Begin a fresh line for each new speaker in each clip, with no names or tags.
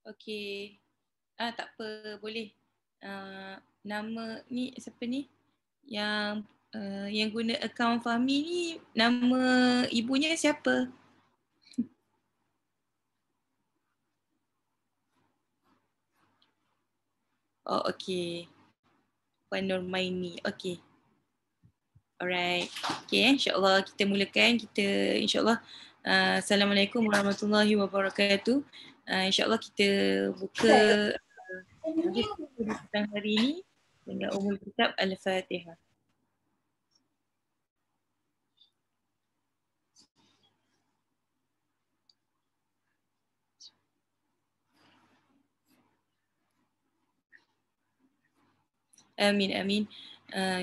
Okey. Tak apa, boleh. Nama ni siapa ni? Yang guna akaun Fahmi ni, nama ibunya siapa? Oh, okey. Puan Nurmaini. Okey. Alright. Okay, insyaAllah kita mulakan. InsyaAllah. Assalamualaikum warahmatullahi wabarakatuh. InsyaAllah kita buka majlis kita petang hari ini dengan umul kitab Al-Fatihah. Amin, amin.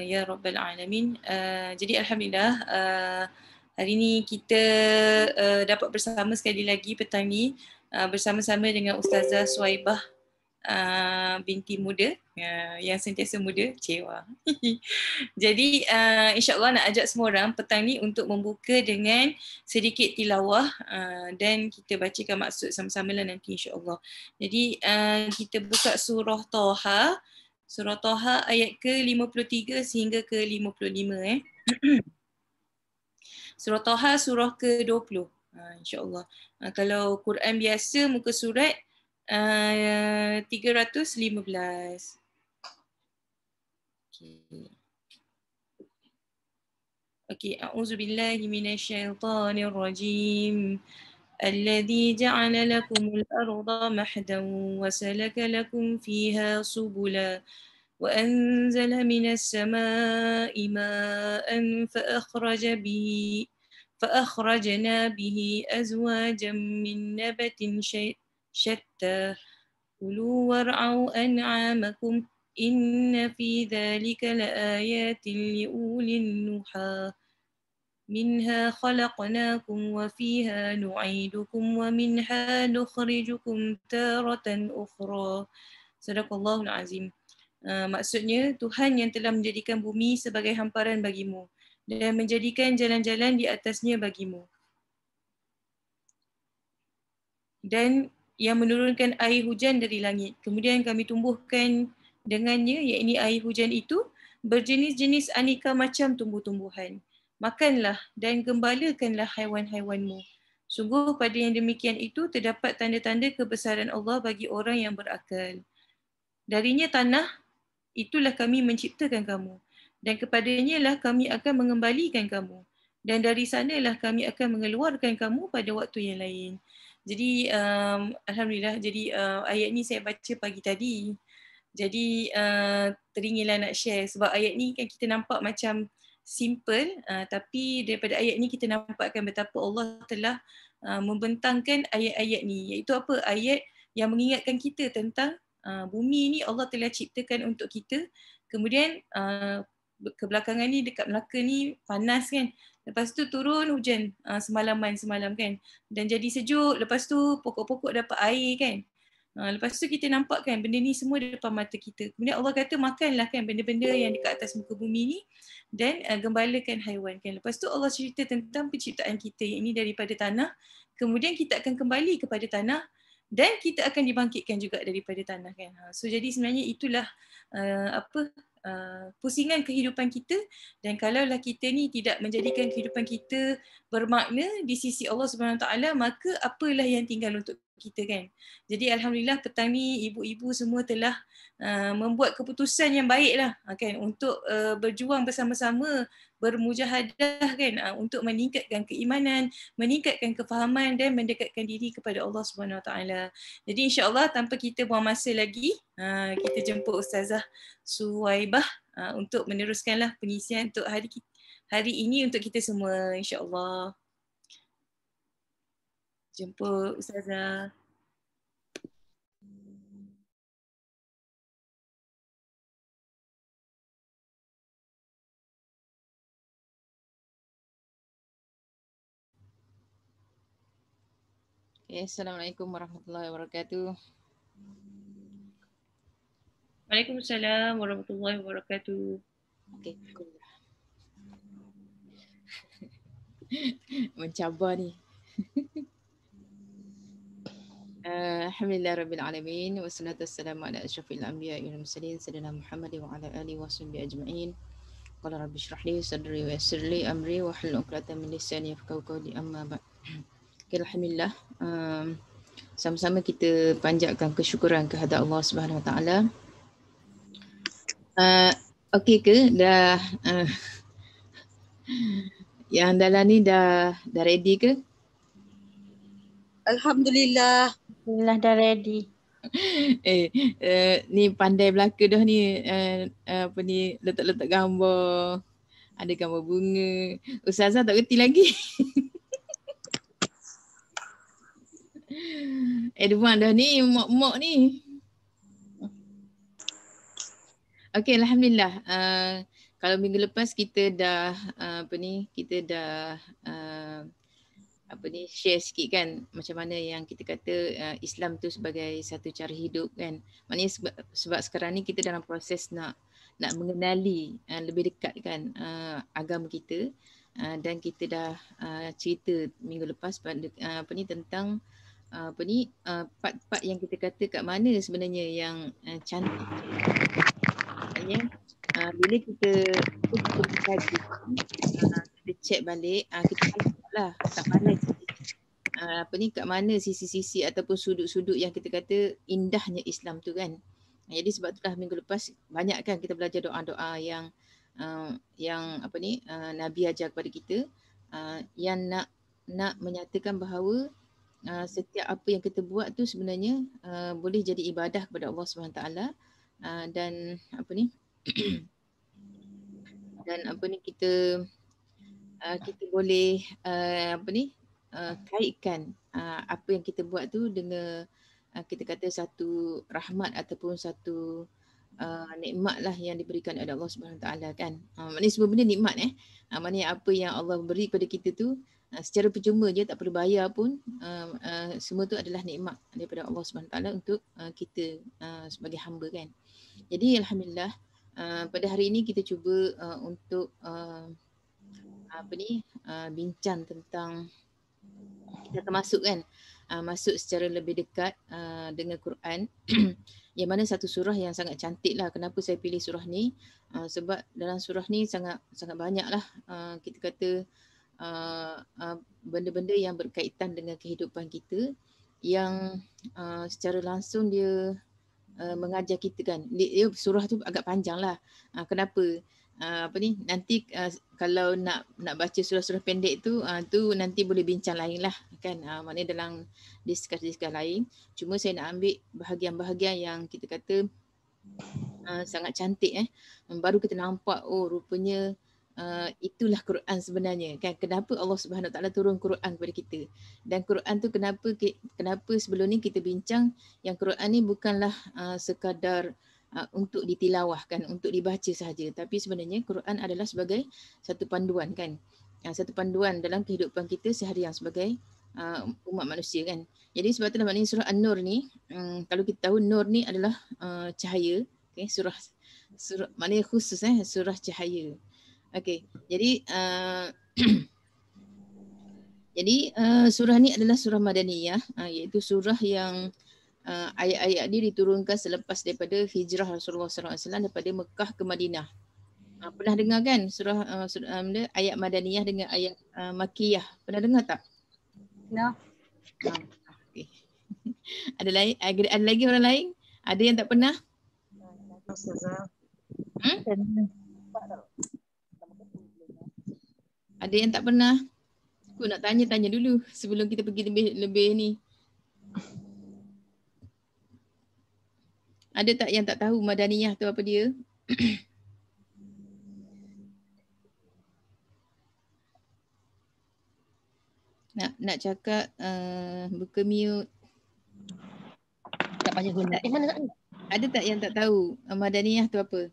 Ya Rabbal Alamin. Jadi Alhamdulillah, hari ini kita dapat bersama sekali lagi petang ni bersama-sama dengan Ustazah Suhaibah binti muda yang sentiasa muda, cewa. Jadi insyaAllah nak ajak semua orang petang ni untuk membuka dengan sedikit tilawah dan kita bacakan maksud sama-sama lah nanti insyaAllah. Jadi kita buka surah Taha. Surah Taha ayat ke-53 sehingga ke-55 Surah Taha surah ke-20 insyaAllah. Kalau Quran biasa muka surat 315. Okay. A'udzubillahi minasyaitonirrajim. الذي جعل لكم الأرض مهدا وسلك لكم فيها سبلا وأنزل من السماء ماء فأخرجنا به أزواجا من نبت شتى كلوا وارعوا أنعامكم إن في ذلك لآيات لأولي النهى منها خلقناكم وفيها نعيدكم ومنها نخرجكم تارة أخرى. Sadaqallahul Azim. Maksudnya Tuhan yang telah menjadikan bumi sebagai hamparan bagimu dan menjadikan jalan-jalan di atasnya bagimu. Dan yang menurunkan air hujan dari langit. Kemudian kami tumbuhkan dengannya, iaitu air hujan itu, berjenis-jenis aneka macam tumbuh-tumbuhan. Makanlah dan gembalakanlah haiwan-haiwanmu. Sungguh pada yang demikian itu terdapat tanda-tanda kebesaran Allah bagi orang yang berakal. Darinya tanah, itulah kami menciptakan kamu. Dan kepadanya lah kami akan mengembalikan kamu. Dan dari sanalah kami akan mengeluarkan kamu pada waktu yang lain. Jadi Alhamdulillah, jadi ayat ni saya baca pagi tadi. Jadi teringinlah nak share sebab ayat ni kan kita nampak macam simple, tapi daripada ayat ni kita nampakkan betapa Allah telah membentangkan ayat-ayat ni, iaitu apa? Ayat yang mengingatkan kita tentang bumi ni Allah telah ciptakan untuk kita. Kemudian kebelakangan ni dekat Melaka ni panas kan. Lepas tu turun hujan semalam kan. Dan jadi sejuk. Lepas tu pokok-pokok dapat air kan. Lepas tu kita nampak kan benda ni semua depan mata kita. Kemudian Allah kata makanlah kan benda-benda yang dekat atas muka bumi ni dan gembalakan haiwan kan. Lepas tu Allah cerita tentang penciptaan kita yang ini daripada tanah. Kemudian kita akan kembali kepada tanah dan kita akan dibangkitkan juga daripada tanah kan. So jadi sebenarnya itulah pusingan kehidupan kita, dan kalaulah kita ni tidak menjadikan kehidupan kita bermakna di sisi Allah Subhanahu Wa Taala, maka apalah yang tinggal untuk kita kan. Jadi alhamdulillah petang ni ibu-ibu semua telah membuat keputusan yang baiklah kan untuk berjuang bersama-sama, bermujahadah kan untuk meningkatkan keimanan, meningkatkan kefahaman dan mendekatkan diri kepada Allah Subhanahu Wa Taala. Jadi insya-Allah tanpa kita buang masa lagi, kita jemput Ustazah Suhaibah untuk meneruskanlah pengisian untuk hari ini untuk kita semua insya-Allah. Jemput Ustazah.
Assalamualaikum warahmatullahi wabarakatuh.
Waalaikumsalam warahmatullahi wabarakatuh.
Okey. Mencabar ni. Alhamdulillah Rabbil Alamin. Wassalatu wassalamu ala asyrafil anbiya wal mursalin sayyidina Muhammad wa ala alihi wasahbihi ajma'in. Qala rabbi shrah li sadri wa yassir li amri wa hlul 'uqdatam min lisani yafqahu qawli amma ba'd. Alhamdulillah. Sama-sama kita panjatkan kesyukuran kehadrat Allah Subhanahu Wa Taala. Okey ke dah yang dalam ni dah ready ke?
Alhamdulillah.
Alhamdulillah dah ready.
Ni pandai belaka dah ni, apa ni, letak-letak gambar. Ada gambar bunga. Ustazah tak kerti lagi. Advance dah ni, mok-mok ni. Okey, alhamdulillah. Kalau minggu lepas kita dah share sikit kan macam mana yang kita kata Islam tu sebagai satu cara hidup kan. Maknanya sebab sekarang ni kita dalam proses nak mengenali lebih dekat kan agama kita, dan kita dah cerita minggu lepas tentang part-part yang kita kata kat mana sebenarnya yang cantik. Maknanya bila kita kaji, kita check balik, kita tengoklah kat mana sisi-sisi ataupun sudut-sudut yang kita kata indahnya Islam tu kan. Jadi sebab itulah minggu lepas banyak kan kita belajar doa-doa yang Nabi ajar kepada kita, yang nak menyatakan bahawa setiap apa yang kita buat tu sebenarnya boleh jadi ibadah kepada Allah SWT, dan kita boleh kaitkan apa yang kita buat tu dengan kita kata satu rahmat ataupun satu nikmat lah yang diberikan oleh Allah Subhanahu Taala kan. Maknanya semua benda nikmat maknanya apa yang Allah beri kepada kita tu secara percuma je, tak perlu bayar pun, semua tu adalah nikmat daripada Allah Subhanahu Taala untuk kita sebagai hamba kan. Jadi alhamdulillah pada hari ini kita cuba untuk bincang tentang, kita termasuk kan masuk secara lebih dekat dengan Quran yang mana satu surah yang sangat cantik lah. Kenapa saya pilih surah ni? Sebab dalam surah ni sangat banyak lah kita kata benda-benda yang berkaitan dengan kehidupan kita yang secara langsung dia mengajar kita kan. Dia surah tu agak panjang lah. Kenapa? Nanti kalau nak baca surah-surah pendek tu nanti boleh bincang lain lah kan, maknanya dalam diskus lain. Cuma saya nak ambil bahagian-bahagian yang kita kata sangat cantik baru kita nampak rupanya itulah Quran sebenarnya kan. Kenapa Allah Subhanahu Taala turun Quran kepada kita, dan Quran tu kenapa sebelum ni kita bincang yang Quran ni bukanlah sekadar untuk ditilawahkan, untuk dibaca sahaja, tapi sebenarnya Quran adalah sebagai satu panduan kan, satu panduan dalam kehidupan kita seharian sebagai umat manusia kan. Jadi sebab itulah maknanya surah An-Nur ni, kalau kita tahu Nur ni adalah cahaya, okay? surah maknanya khusus surah cahaya. Okey, jadi surah ni adalah surah Madaniyah, iaitu surah yang ayat-ayat dia diturunkan selepas daripada hijrah Rasulullah SAW daripada Mekah ke Madinah. Pernah dengar kan surah ayat Madaniyah dengan ayat Makkiyah? Pernah dengar tak?
No.
Okay. Ada lagi orang lain? Ada yang tak pernah? Ada yang tak pernah? Aku nak tanya dulu sebelum kita pergi lebih ni. Ada tak yang tak tahu Madaniyah tu apa dia? nak cakap buka mute.
Tak payah guna.
Ada tak yang tak tahu Madaniyah tu apa?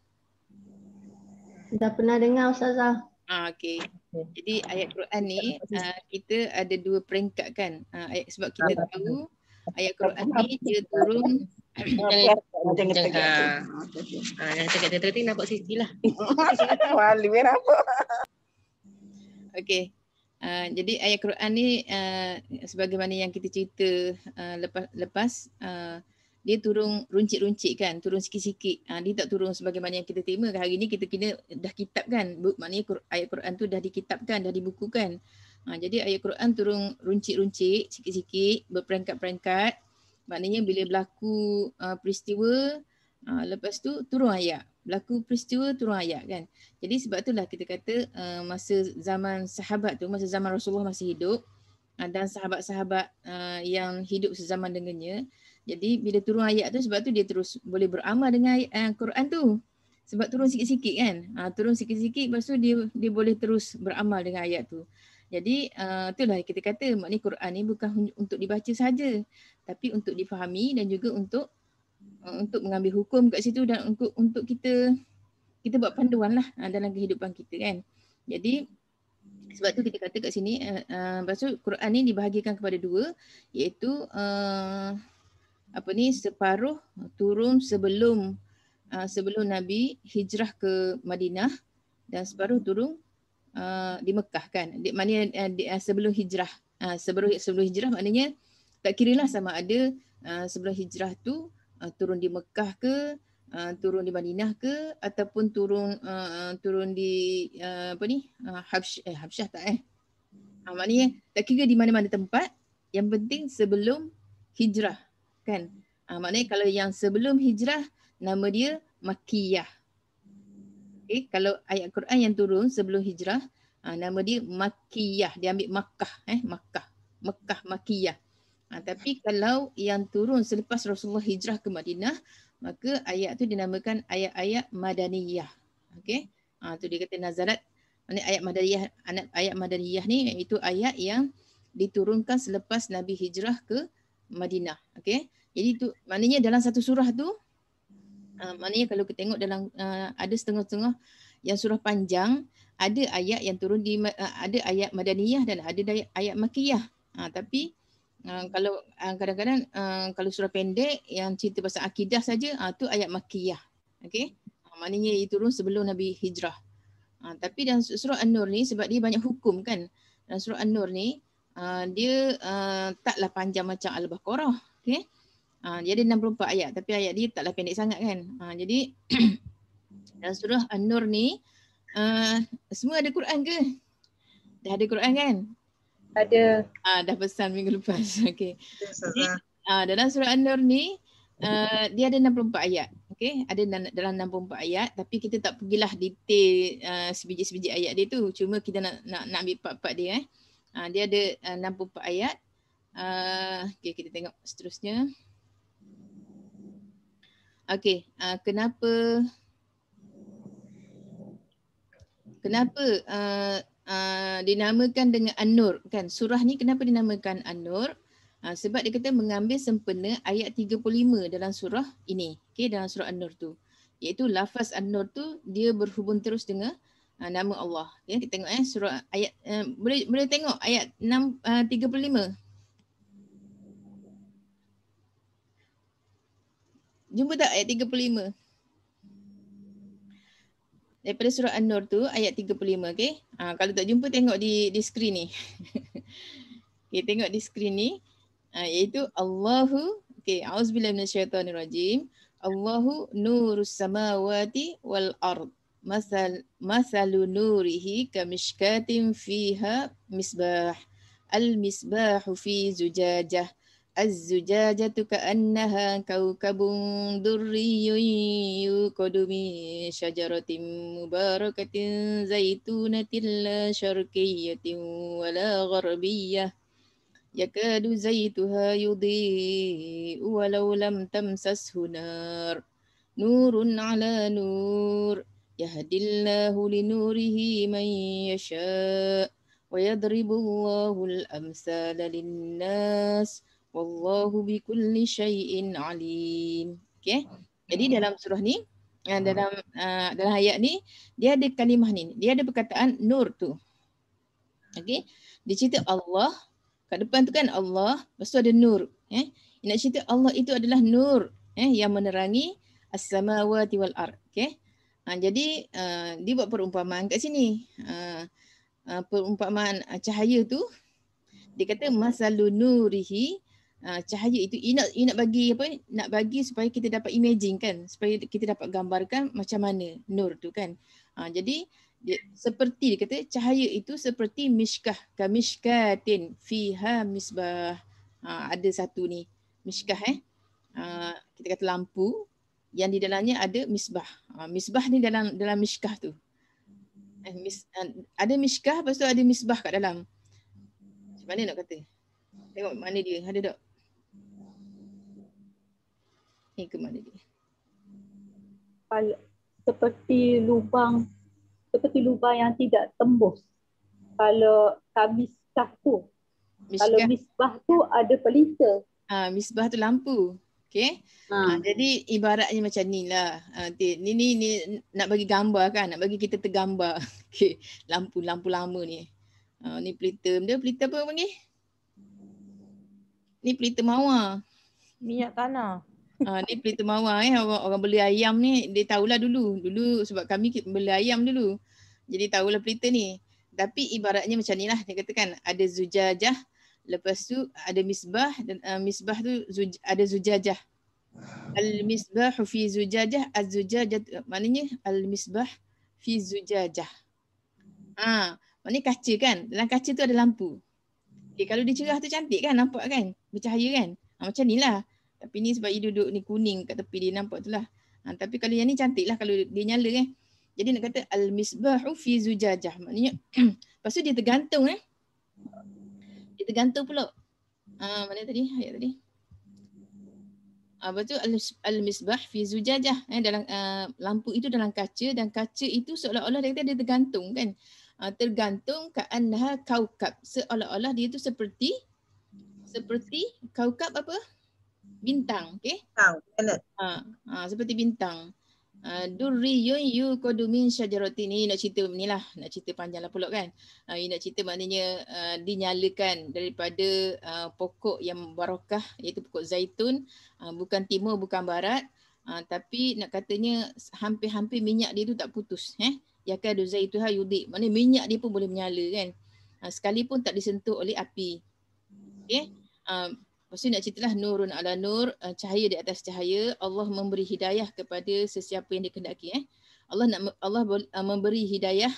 Dah pernah dengar Ustazah.
Okey. Jadi ayat Quran ni kita ada dua peringkat kan. Sebab kita tahu ayat Quran ni dia turun
Jangan
cakap terting nampak Siti lah.
Malu apa?
Okey. Jadi ayat Quran ni sebagaimana yang kita cerita lepas dia turun runcit-runcit kan, turun sikit-sikit. Dia tak turun sebagaimana yang kita terima. Hari ni kita kena dah kitab kan. Maknanya ayat Quran tu dah dikitabkan, dah dibukukan. Jadi ayat Quran turun runcit-runcit, sikit-sikit, berperangkat-perangkat. Maknanya bila berlaku peristiwa, lepas tu turun ayat. Berlaku peristiwa, turun ayat kan. Jadi sebab itulah kita kata masa zaman sahabat tu, masa zaman Rasulullah masih hidup, dan sahabat-sahabat yang hidup sezaman dengannya. Jadi bila turun ayat tu, sebab tu dia terus boleh beramal dengan Quran tu. Sebab turun sikit-sikit kan. Turun sikit-sikit, lepas tu dia boleh terus beramal dengan ayat tu. Jadi itulah kita kata maknanya Quran ni bukan untuk dibaca saja, tapi untuk difahami dan juga untuk mengambil hukum kat situ dan untuk kita buat panduan lah dalam kehidupan kita kan. Jadi sebab tu kita kata kat sini lepas tu Quran ni dibahagikan kepada dua, iaitu separuh turun sebelum Nabi hijrah ke Madinah dan separuh turun di Mekah kan. Maknanya sebelum hijrah. Sebelum hijrah maknanya tak kiralah sama ada sebelum hijrah tu turun di Mekah ke, turun di Madinah ke, ataupun turun di Habsyah tak maknanya tak kira di mana-mana tempat, yang penting sebelum hijrah kan. Maknanya kalau yang sebelum hijrah nama dia Makkiyah. Okay, kalau ayat Quran yang turun sebelum hijrah nama dia Makkiyah, dia ambil Makkah Mekah Makkiyah. Tapi kalau yang turun selepas Rasulullah hijrah ke Madinah, maka ayat tu dinamakan ayat-ayat Madaniyah. Okey. Tu dia kata nazarat. Maknanya ayat Madaniyah ni iaitu ayat yang diturunkan selepas Nabi hijrah ke Madinah. Okey. Jadi tu maknanya dalam satu surah tu maknanya kalau kita tengok dalam ada setengah-setengah yang surah panjang, ada ayat yang turun ada ayat Madaniyah dan ada ayat Makkiyah. Tapi kalau kadang-kadang kalau surah pendek yang cerita pasal akidah saja, tu ayat Makkiyah. Okey. Maknanya ia turun sebelum Nabi hijrah. Tapi dalam surah An-Nur ni sebab dia banyak hukum kan. Dalam surah An-Nur ni dia taklah panjang macam Al-Baqarah. Okey. Dia ada 64 ayat tapi ayat dia taklah pendek sangat kan. Jadi dalam surah An-Nur ni semua ada Quran ke? Dah ada Quran kan?
Ada.
Dah pesan minggu lepas. Okey. Jadi dalam surah An-Nur ni dia ada 64 ayat. Okey, ada dalam 64 ayat tapi kita tak pergilah detail sebiji-sebiji ayat dia tu. Cuma kita nak ambil part-part dia dia ada 64 ayat. Okey, kita tengok seterusnya. Okey, kenapa dinamakan dengan An-Nur kan? Surah ni kenapa dinamakan An-Nur? Sebab dia kata mengambil sempena ayat 35 dalam surah ini. Okey, dalam surah An-Nur tu. Iaitu lafaz An-Nur tu dia berhubung terus dengan nama Allah. Ya, kita tengok surah ayat boleh tengok ayat 35. Jumpa tak ayat 35? Daripada surah An-Nur tu ayat 35, okey. Kalau tak jumpa tengok di skrin ni. Okey, tengok di skrin ni. Iaitu Allahu, okey, auzubillahi minasyaitonirrajim. Allahu nurus samawati wal ard. Masalu nurihi kamishkatin fiha misbah. Al-misbahu fi zujajah. Az-zujajatu ka'annaha kawkabun durriyun yuqadu min syajaratin mubarakatin zaitunatin la syarqiyyatin wala gharbiyyah yakadu zaituha yudhi'u walau lam tamsashu nar nurun ala nur yahdillahu linurihi man yasha' wa yadribullahu al-amsala lin-nas wallahu bikulli syai'in alim. Okey. Jadi dalam surah ni dalam ayat ni dia ada kalimah ni. Dia ada perkataan nur tu. Okey. Dia cerita Allah, kat depan tu kan Allah, lepas tu ada nur, Nak cerita Allah itu adalah nur, yang menerangi as-samawati wal ard. Okey. Jadi dia buat perumpamaan kat sini. perumpamaan cahaya tu, dia kata masalun nurihi, cahaya itu nak bagi apa, nak bagi supaya kita dapat imagine kan, supaya kita dapat gambarkan macam mana nur tu kan. Jadi dia, seperti dia kata cahaya itu seperti mishkah, kamishkatin fiha misbah. Ada satu ni mishkah kita kata lampu yang di dalamnya ada misbah. Misbah ni dalam mishkah tu. Ada mishkah, lepas tu ada misbah kat dalam. Macam mana nak kata? Tengok mana dia, ada tak? Ni ke mana dia?
Seperti lubang yang tidak tembus. Kalau misbah tu, kalau misbah tu ada pelita.
Misbah tu lampu. Okay. Jadi ibaratnya macam ni lah. Ni nak bagi gambar kan, nak bagi kita tergambar. Okay. Lampu lama ni. Ni pelita. Dia pelita apa panggil? Ni pelita mawar.
Minyak tanah.
Ni pelita mawar orang beli ayam ni dia tahulah dulu sebab kami beli ayam dulu. Jadi tahulah pelita ni. Tapi ibaratnya macam ni lah dia katakan, ada zujajah, lepas tu ada misbah dan misbah tu ada zujajah. Al-misbah fi zujajah, az-zujajah maknanya al-misbah fi zujajah. Maknanya kaca kan, dalam kaca tu ada lampu. Okay, kalau dia cerah tu cantik kan, nampak kan, bercahaya kan. Macam ni lah. Tapi ni sebab dia duduk ni kuning kat tepi dia nampak tu lah. Tapi kalau yang ni cantik lah kalau dia nyala kan. Jadi nak kata al-misbahu fi zujajah. Maknanya lepas tu dia tergantung Dia tergantung pula. Mana tadi? Ayat tadi. Lepas tu al-misbah fi zujajah. Dalam lampu itu dalam kaca, dan kaca itu seolah-olah dia kata dia tergantung kan. Tergantung ka'annaha kaukab. Seolah-olah dia tu seperti kaukab apa? Bintang, okey? Seperti bintang. Durriyun yuqadu min syajaratin. Ni nak cerita ni lah, nak cerita panjang lah pula kan. Ini nak cerita maknanya dinyalakan daripada pokok yang barakah, iaitu pokok zaitun, bukan timur bukan barat, tapi nak katanya hampir-hampir minyak dia tu tak putus, yakadu zaituha yudi. Maknanya minyak dia pun boleh menyala kan. Sekalipun tak disentuh oleh api. Okey. Lepas tu nak ceritalah nurun ala nur, cahaya di atas cahaya. Allah memberi hidayah kepada sesiapa yang dikehendaki. Allah memberi hidayah,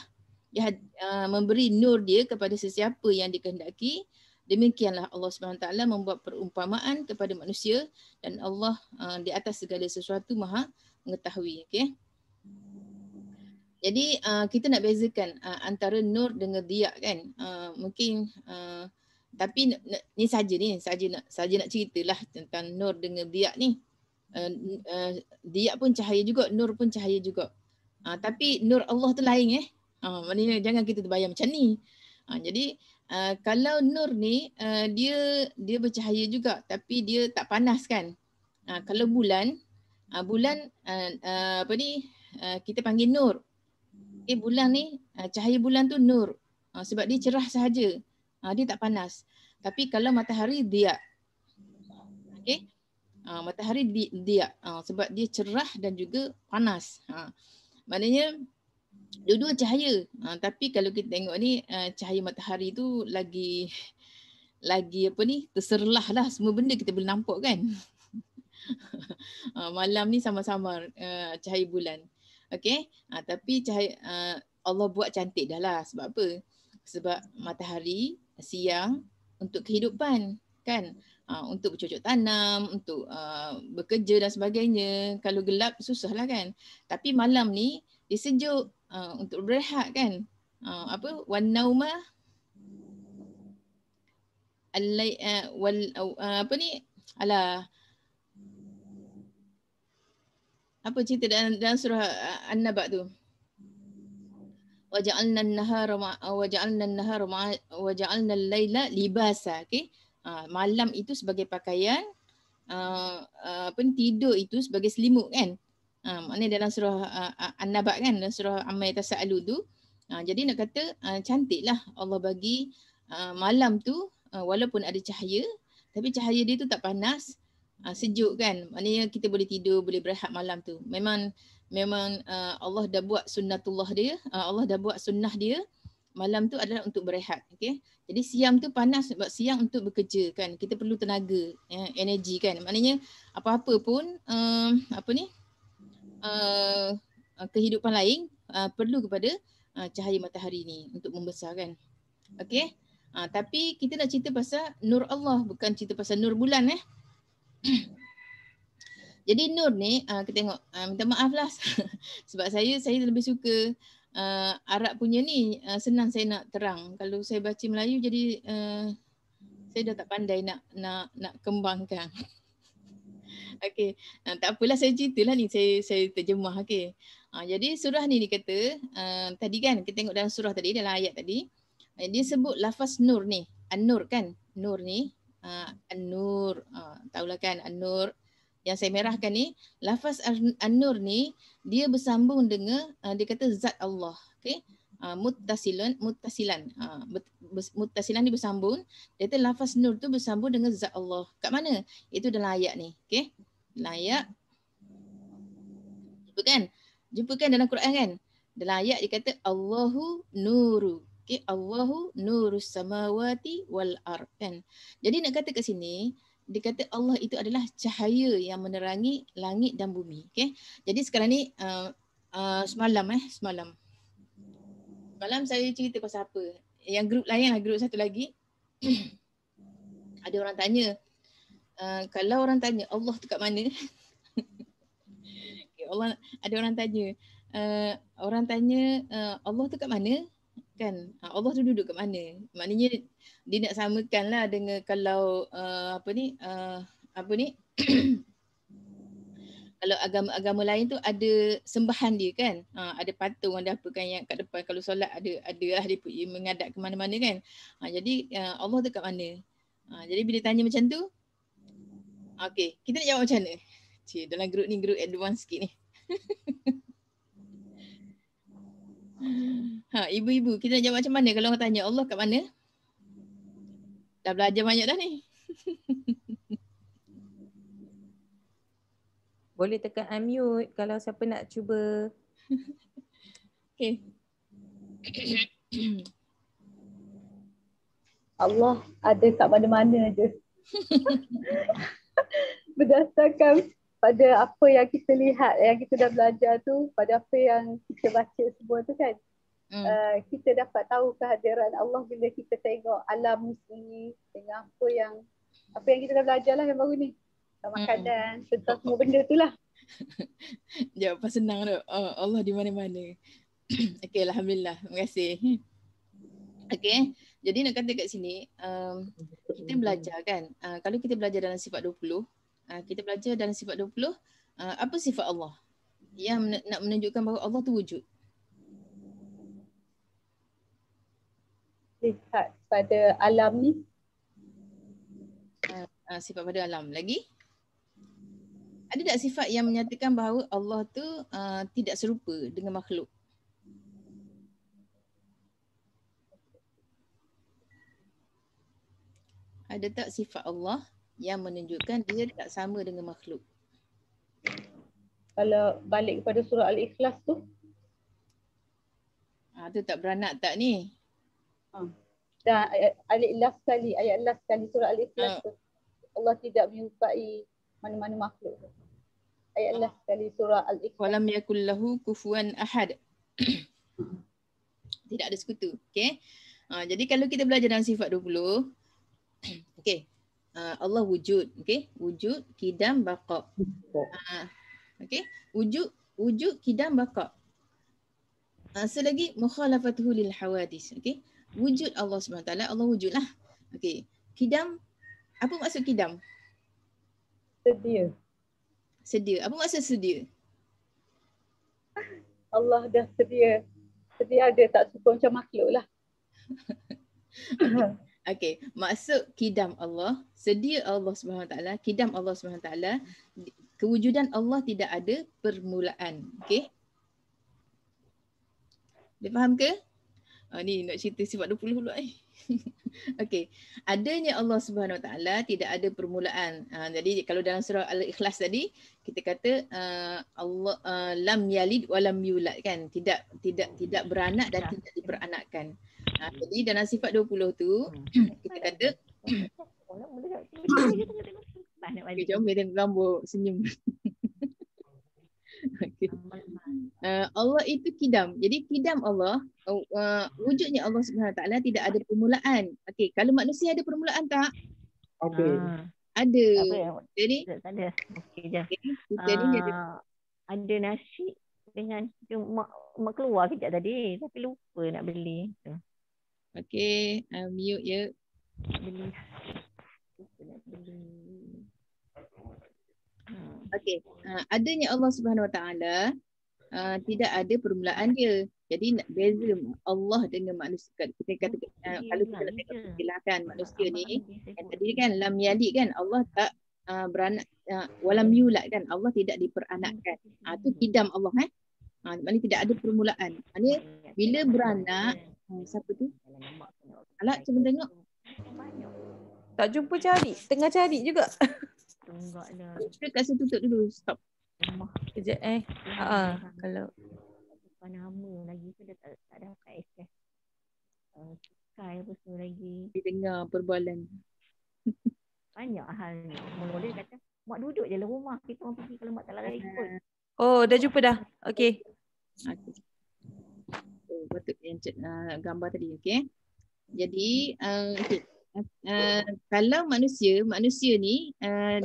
memberi nur dia kepada sesiapa yang dikehendaki. Demikianlah Allah SWT membuat perumpamaan kepada manusia, dan Allah di atas segala sesuatu maha mengetahui. Okay? Jadi kita nak bezakan antara nur dengan diya kan. Mungkin tapi ni saja nak ceritalah tentang nur dengan diya ni. Diya pun cahaya juga, nur pun cahaya juga. Tapi nur Allah tu lain maknanya jangan kita terbayang macam ni. Jadi kalau nur ni dia bercahaya juga tapi dia tak panas kan. Kalau bulan kita panggil nur. Bulan ni cahaya bulan tu nur. Sebab dia cerah sahaja. Dia tak panas. Tapi kalau matahari diya. Okey. Matahari diya sebab dia cerah dan juga panas. Maknanya dua-dua cahaya. Tapi kalau kita tengok ni cahaya matahari tu lagi terserlah lah, semua benda kita boleh nampak kan. Malam ni sama-sama cahaya bulan. Okey. Tapi cahaya Allah buat cantik dah lah. Sebab apa? Sebab matahari siang untuk kehidupan kan, untuk bercocok tanam, untuk bekerja dan sebagainya. Kalau gelap susahlah kan. Tapi malam ni dia sejuk untuk berehat kan. Wan nauma apa cerita dalam surah An-Naba tu? Waja'alna al-laila libasa. Okey. Malam itu sebagai pakaian, tidur itu sebagai selimut kan. Maknanya dalam surah An-Naba kan, dalam surah Amma Yatasa'alu tu. Jadi nak kata cantiklah Allah bagi malam tu walaupun ada cahaya, tapi cahaya dia tu tak panas, sejuk kan. Maknanya kita boleh tidur, boleh berehat malam tu. Memang Allah dah buat sunnatullah dia, Allah dah buat sunnah dia. malam tu adalah untuk berehat. Okey. Jadi siang tu panas sebab siang untuk bekerja kan. Kita perlu tenaga, energi kan. Maknanya apa-apa pun kehidupan lain perlu kepada cahaya matahari ni untuk membesar kan. Okey. Tapi kita nak cerita pasal nur Allah, bukan cerita pasal nur bulan Jadi nur ni kita tengok, minta maaf lah sebab saya lebih suka Arab punya ni, senang saya nak terang. Kalau saya baca Melayu jadi saya dah tak pandai nak kembangkan. Okey, tak apalah saya ceritalah ni, saya terjemah. Okey. Jadi surah ni dia kata, tadi kan kita tengok dalam surah tadi, dalam ayat tadi, dia sebut lafaz nur ni, an-nur kan. Nur ni, an-nur, tahulah kan an-nur. Yang saya merahkan ni, lafaz an-nur ni dia bersambung dengan dia kata zat Allah. Okey. Muttasilan ni bersambung. Dia kata lafaz nur tu bersambung dengan zat Allah. Kat mana? Itu dalam ayat ni. Okey. Dalam ayat. Jumpa kan dalam Quran kan? Dalam ayat dia kata Allahu nuru. Okey, Allahu nurus samawati wal ard kan. Jadi nak kata kat sini dia kata Allah itu adalah cahaya yang menerangi langit dan bumi. Okey. Jadi sekarang ni semalam saya cerita pasal apa? Yang grup lain lah, grup satu lagi. Ada orang tanya, kalau orang tanya Allah tu kat mana? Ada orang tanya, Allah tu kat mana? Kan Allah tu duduk kat mana? Maknanya dia nak samakan lah dengan kalau kalau agama-agama lain tu ada sembahan dia kan, ada patung, ada apa kan yang kat depan, kalau solat ada lah dia menghadap ke mana-mana kan. Jadi Allah tu kat mana? Jadi bila tanya macam tu, okey, kita nak jawab macam mana? Dalam grup ni, grup advance sikit ni. Ibu-ibu, kita nak jawab macam mana kalau orang tanya Allah kat mana? Dah belajar banyak dah ni.
Boleh tekan unmute kalau siapa nak cuba.
Okay.
Allah ada kat mana-mana je. Berdasarkan pada apa yang kita lihat, yang kita dah belajar tu, pada apa yang kita baca semua tu kan. Kita dapat tahu kehadiran Allah bila kita tengok alam ni dengan apa yang kita dah belajar lah yang baru ni. Makanan, tentang semua benda tu lah.
Jawapan senang tu. Allah di mana-mana. Okey, alhamdulillah. Terima kasih. Okey, jadi nak kata kat sini, kita belajar kan. Kalau kita belajar dalam sifat 20, kita belajar dalam sifat 20, apa sifat Allah yang nak menunjukkan bahawa Allah tu wujud.
Lihat pada alam ni.
Sifat pada alam. Lagi? Ada tak sifat yang menyatakan bahawa Allah tu tidak serupa dengan makhluk? Ada tak sifat Allah yang menunjukkan dia tak sama dengan makhluk?
Kalau balik kepada surah Al-Ikhlas tu.
Tu tak beranak tak ni?
Dan ayat last sekali surah Al-Ikhlas tu. Allah tidak menyerupai mana-mana makhluk. Ayat last sekali surah Al-Ikhlas.
Walam yakul lahu kufuwan ahad. Tidak ada sekutu. Okay. Jadi kalau kita belajar dalam sifat 20, okay. Allah wujud. Okay. Wujud, kidam, baqa. Okay. Wujud, kidam, baqa. Selagi mukhalafatuhu lil hawadis. Okay. Wujud Allah SWT, Allah wujud lah. Okay. Kidam, apa maksud kidam? Sedia. Apa maksud sedia?
Allah dah sedia. Sedia ada, tak suka macam makhluk lah.
Okay. Maksud kidam Allah, sedia Allah SWT, kidam Allah SWT, kewujudan Allah tidak ada permulaan. Okay. Dia faham ke? Ni nak cerita sifat 20 pula Okey, adanya Allah Subhanahu Wa Taala tidak ada permulaan. Jadi kalau dalam surah Al-Ikhlas tadi kita kata Allah lam yalid wa lam yulad kan, tidak beranak dan tidak diperanakkan. Jadi dalam sifat 20 tu kita kata okay, jom kita tengok gambar senyum. Okay. Allah itu kidam. Jadi kidam Allah, wujudnya Allah Subhanahu Wa Taala tidak ada permulaan. Okey, kalau manusia ada permulaan tak? Ada. Jadi
tak ada. Okey je.
Kita ni
ada nasi dengan mak keluar kejap tadi tapi lupa nak beli.
Okey, mute ya.
Beli. Lupa nak beli.
Okey, adanya Allah Subhanahu Wa Taala tidak ada permulaan dia. Jadi nak beza Allah dengan manusia. Kita kata kalau kita nak tengok istilahkan manusia ni yang tadi kan lam yalid kan, Allah tak beranak, walam yulad kan, Allah tidak diperanakkan. Tu kidam Allah maknanya tidak ada permulaan. Maknanya bila beranak, siapa tu? Alat cuba tengok.
Tak jumpa cari. Tengah cari juga.
Tunggak dah.
Kita kasi tutup dulu. Stop.
Kejap kalau
Bukan nama lagi tu dah tak ada kat access. Sky apa semua lagi.
Dengar perbualan.
Banyak hal ni. Mula kata, mak duduk je dalam rumah. Kita orang pergi kalau mak tak larat ikut.
Oh, dah jumpa dah. Okey.
Betul yang gambar tadi. Okey. Jadi okay. Kalau manusia ni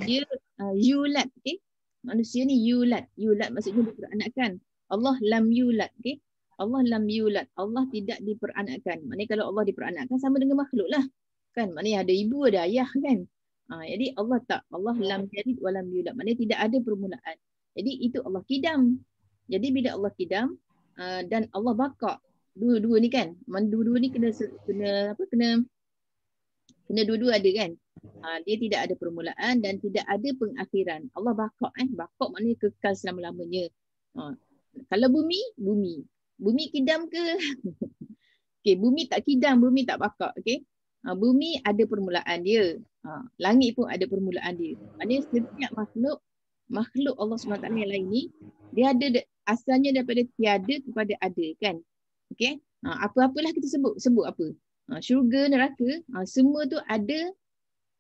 dia yulad, okey. Manusia ni yulad maksudnya diperanakkan. Allah lam yulad, okey. Allah lam yulad, Allah tidak diperanakkan. Maknanya kalau Allah diperanakkan sama dengan makhluk lah. Kan? Maknanya ada ibu ada ayah kan. Jadi Allah tak, Allah lam yalid wa lam yulad. Maknanya tidak ada permulaan. Jadi itu Allah kidam. Jadi bila Allah kidam dan Allah baqa, dua-dua ni kan. Dua-dua ni kena dua-dua ada kan. Dia tidak ada permulaan dan tidak ada pengakhiran. Allah baqa baqa maknanya kekal selama-lamanya. Kalau bumi kidam ke? Okey, bumi tak kidam, bumi tak baqa, okey. Bumi ada permulaan dia. Langit pun ada permulaan dia. Maknanya setiap makhluk Allah SWT yang lain ni dia ada asalnya daripada tiada kepada ada kan. Okey. Apa-apalah kita sebut apa? Syurga, neraka, semua tu ada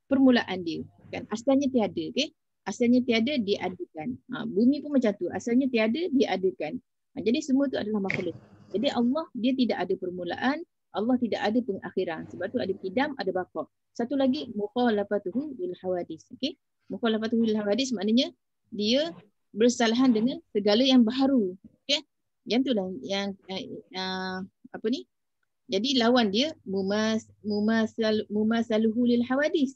permulaan dia kan. Asalnya tiada, okey. Asalnya tiada diadakan. Bumi pun macam tu. Asalnya tiada diadakan. Jadi semua tu adalah makhluk. Jadi Allah dia tidak ada permulaan, Allah tidak ada pengakhiran. Sebab tu ada kidam, ada baqa. Satu lagi mukhalafatuhu lil hawadis. Okey. Mukhalafatuhu lil hawadis maknanya dia bersalahan dengan segala yang baharu. Okey. Yang tu lah yang apa ni? Jadi lawan dia mumasaluhu lil hawadis.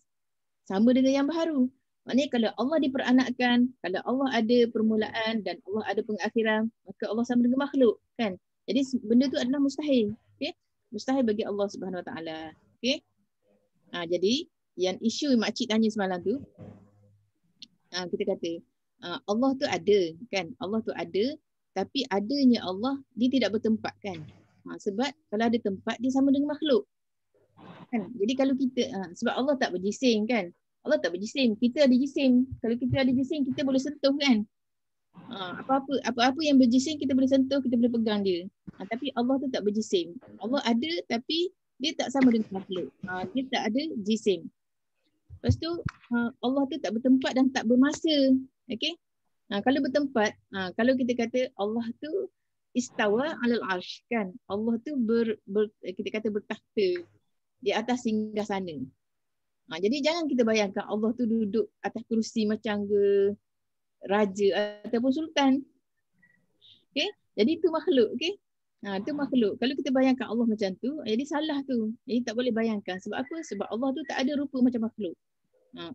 Sama dengan yang baharu. Maknanya kalau Allah diperanakkan, kalau Allah ada permulaan dan Allah ada pengakhiran, maka Allah sama dengan makhluk kan. Jadi benda tu adalah mustahil. Okey? Mustahil bagi Allah Subhanahu Wa Taala. Okey? Jadi yang isu makcik tanya semalam tu, kita kata Allah tu ada kan. Allah tu ada, tapi adanya Allah dia tidak bertempat kan. Sebab kalau ada tempat dia sama dengan makhluk. Kan? Jadi kalau kita sebab Allah tak berjisim kan. Allah tak berjisim, kita ada jisim. Kalau kita ada jisim kita boleh sentuh kan. Apa-apa yang berjisim kita boleh sentuh, kita boleh pegang dia. Tapi Allah tu tak berjisim. Allah ada tapi dia tak sama dengan makhluk. Dia tak ada jisim. Lepas tu Allah tu tak bertempat dan tak bermasa. Okey? Kalau bertempat, kalau kita kata Allah tu istawa alal arsh kan. Allah tu kita kata bertakhta di atas singgasana. Jadi jangan kita bayangkan Allah tu duduk atas kerusi macam raja ataupun sultan. Okey? Jadi itu makhluk, okey? Itu makhluk. Kalau kita bayangkan Allah macam tu, jadi salah tu. Jadi tak boleh bayangkan. Sebab apa? Sebab Allah tu tak ada rupa macam makhluk.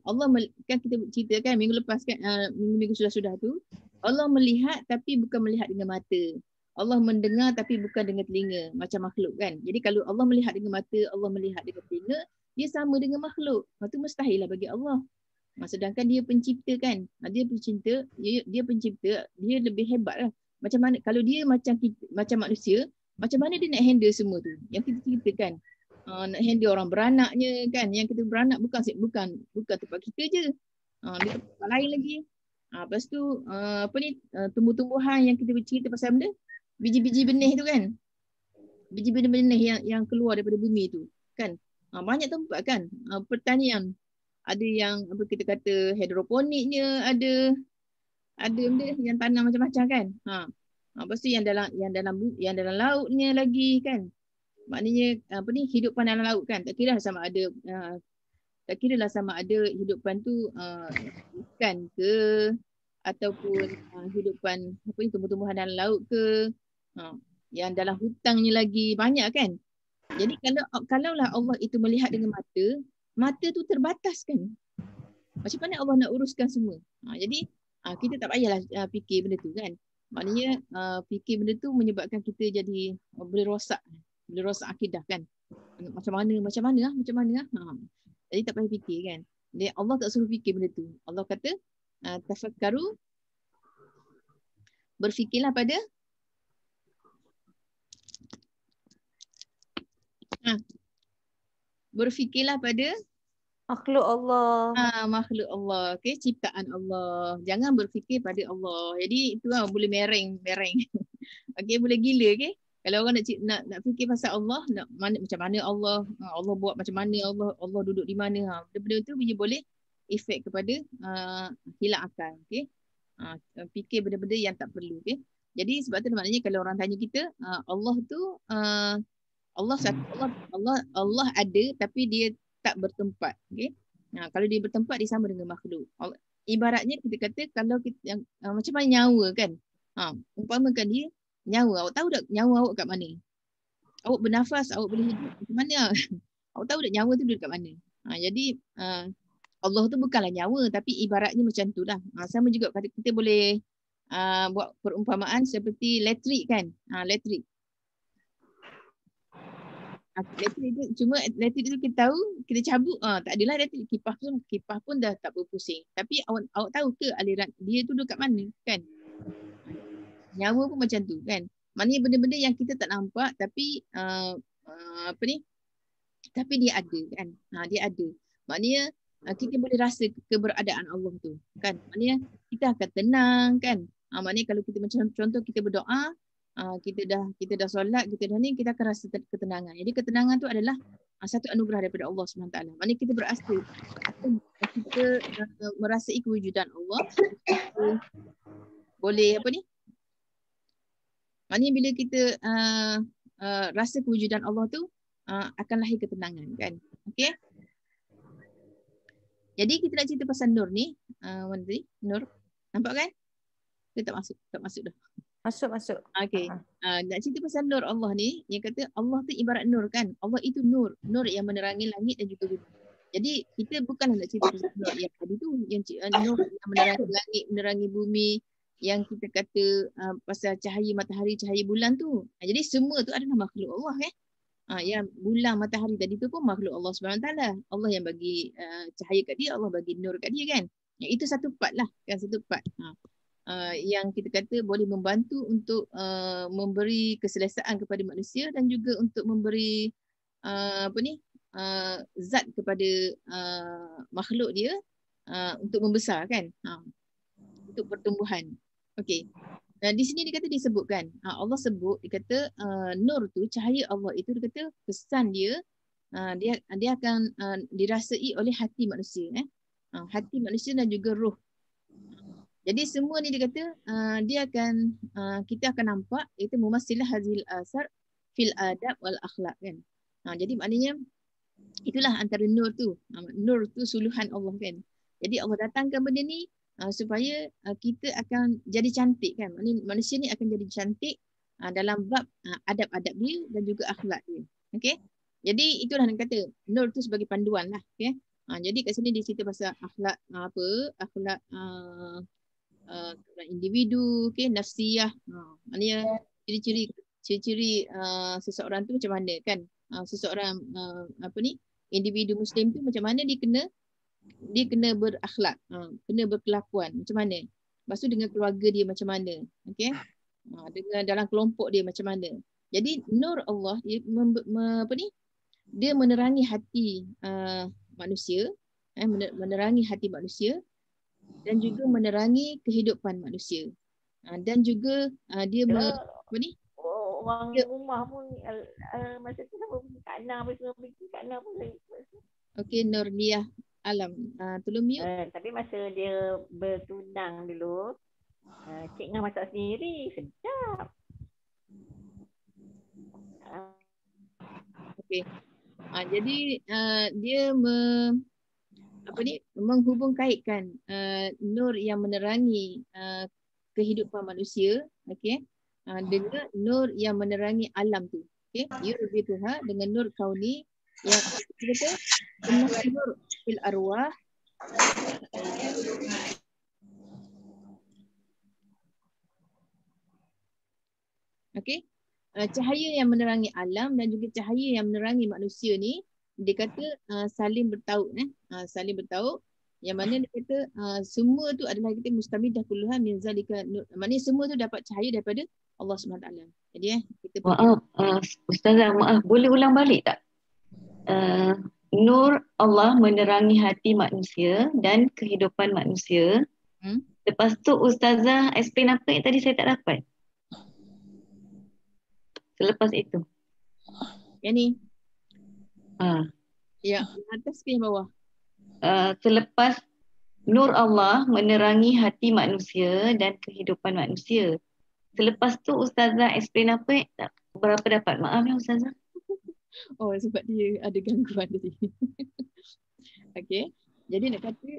Allah kan kita ceritakan minggu lepas kan, minggu sudah tu, Allah melihat tapi bukan melihat dengan mata. Allah mendengar tapi bukan dengan telinga macam makhluk kan. Jadi kalau Allah melihat dengan mata, Allah melihat dengan telinga, dia sama dengan makhluk. Itu mustahil lah bagi Allah. Sedangkan dia pencipta kan. Dia pencipta, dia lebih hebat lah. Macam mana kalau dia macam manusia, macam mana dia nak handle semua tu? Yang kita ceritakan. Nak handle orang beranaknya kan. Yang kita beranak bukan tempat kita je. Dia tempat lain lagi. Lepas tu tumbuh-tumbuhan yang kita cerita pasal benda, biji-biji benih tu kan. biji benih-benih yang keluar daripada bumi tu kan. Banyak tempat kan pertanian. Ada yang apa kita kata hidroponiknya, ada benda yang tanam macam-macam kan. Lepas tu yang dalam lautnya lagi kan. Maknanya apa ni, hidupan dalam laut kan. Tak kira lah sama ada hidupan tu ikan ke ataupun hidupan apa ni, tumbuh-tumbuhan dalam laut ke. Yang dalam hutannya lagi banyak kan. Jadi kalaulah Allah itu melihat dengan mata tu terbatas kan. Macam mana Allah nak uruskan semua? Jadi kita tak payahlah fikir benda tu kan. Maknanya fikir benda tu menyebabkan kita jadi boleh rosak akidah kan. Macam mana. Jadi tak payah fikir kan. Allah tak suruh fikir benda tu. Allah kata tafakkaru, berfikirlah pada
Makhluk Allah.
Makhluk Allah, okay? Ciptaan Allah. Jangan berfikir pada Allah. Jadi itu boleh mereng. Okay, boleh gila, okay? Kalau orang nak fikir pasal Allah, macam mana Allah, Allah buat macam mana, Allah duduk di mana, benda tu boleh efek kepada hilang akal, okay? Fikir benda-benda yang tak perlu, okay? Jadi sebab tu maknanya kalau orang tanya kita, Allah tu Allah ada tapi dia tak bertempat, okay? Kalau dia bertempat dia sama dengan makhluk. Ibaratnya kita kata kalau kita macam mana nyawa kan. Umpamakan dia nyawa, awak tahu tak nyawa awak kat mana? Awak bernafas, awak boleh hidup macam mana? Awak tahu tak nyawa tu duduk kat mana? Jadi Allah tu bukanlah nyawa tapi ibaratnya macam tu lah. Sama juga kita boleh buat perumpamaan seperti elektrik kan. Elektrik itu cuma elektrik itu kita tahu, kita cabut tak adalah elektrik. Kipas pun dah tak berpusing. Tapi awak tahu ke aliran dia tu dekat mana kan? Nyawa pun macam tu kan. Maknanya benda-benda yang kita tak nampak tapi tapi dia ada kan. Dia ada. Maknanya kita boleh rasa keberadaan Allah tu kan. Maknanya kita akan tenang kan. Maknanya kalau kita macam contoh kita berdoa, kita dah solat, kita dah ni, kita akan rasa ketenangan. Jadi ketenangan tu adalah satu anugerah daripada Allah SWT. Maknanya kita berasa kita merasai kewujudan Allah. Kita boleh apa ni? Maknanya bila kita rasa kewujudan Allah tu akan lahir ketenangan kan. Okey. Jadi kita nak cerita pasal Nur ni, mana tadi? Nur. Nampak kan? Kita tak masuk dah.
Masuk.
Okey. Nak cerita pasal Nur Allah ni, yang kata Allah tu ibarat nur kan. Allah itu nur yang menerangi langit dan juga bumi. Jadi kita bukanlah nak cerita pasal nur yang tadi tu, yang nur yang menerangi langit, menerangi bumi, yang kita kata pasal cahaya matahari, cahaya bulan tu. Jadi semua tu adalah makhluk Allah kan. Yang bulan matahari tadi tu pun makhluk Allah SWT. Allah yang bagi cahaya kat dia, Allah bagi nur kat dia kan. Itu satu part lah kan, satu part. Yang kita kata boleh membantu untuk memberi keselesaan kepada manusia dan juga untuk memberi zat kepada makhluk dia untuk membesar kan, untuk pertumbuhan. Okey. Di sini dia kata disebutkan, Allah sebut, dia kata nur tu, cahaya Allah itu, dia kata kesan dia dia akan dirasai oleh hati manusia, hati manusia dan juga roh. Jadi semua ni dia kata dia akan kita akan nampak itu mumassilah hazil asar fil adab wal akhlaq kan. Jadi maknanya itulah antara nur tu. Nur tu suluhan Allah kan. Jadi Allah datangkan benda ni supaya kita akan jadi cantik kan. Manusia ni akan jadi cantik dalam bab adab-adab dia dan juga akhlak dia. Okey. Jadi itulah yang kata nur tu sebagai panduan lah. Okay? Jadi kat sini dia cerita pasal akhlak akhlak individu, okay, nafsiyah. Maknanya ciri-ciri seseorang tu macam mana kan? Seseorang individu Muslim tu macam mana dia kena berakhlak, kena berkelakuan macam mana? Lepas tu dengan keluarga dia macam mana? Okay? Dengan dalam kelompok dia macam mana? Jadi nur Allah dia dia menerangi hati manusia, menerangi hati manusia dan juga menerangi kehidupan manusia. Dan juga dia
orang rumah pun masa tu sama Kak Ana apa semua pergi Kak Ana pun lagi.
Okey, Nurdiah Alam. Tolong mute.
Tapi masa dia bertunang dulu, Cik Ngah masak sendiri, sedap.
Okey. Jadi dia menghubung kaitkan nur yang menerangi kehidupan manusia, okey, dengan nur yang menerangi alam tu. Okey, yurabituha dengan nur kauni yang kita nur fil arwah. Okey, cahaya yang menerangi alam dan juga cahaya yang menerangi manusia ni dia kata saling bertaut, saling bertaut, yang mana dia kata semua tu adalah kita mustamidah kulluha min zalika nur. Maknanya semua tu dapat cahaya daripada Allah SWT. Jadi kita
Ustazah, maaf, boleh ulang balik tak? Nur Allah menerangi hati manusia dan kehidupan manusia. Lepas tu Ustazah explain apa yang tadi saya tak dapat. Selepas itu.
Yang ni. Ya, atas ke yang bawah?
Selepas nur Allah menerangi hati manusia dan kehidupan manusia. Selepas tu Ustazah explain apa? Berapa dapat? Maaf ya Ustazah.
Oh, sebab dia ada gangguan tadi. Okey. Jadi nak kata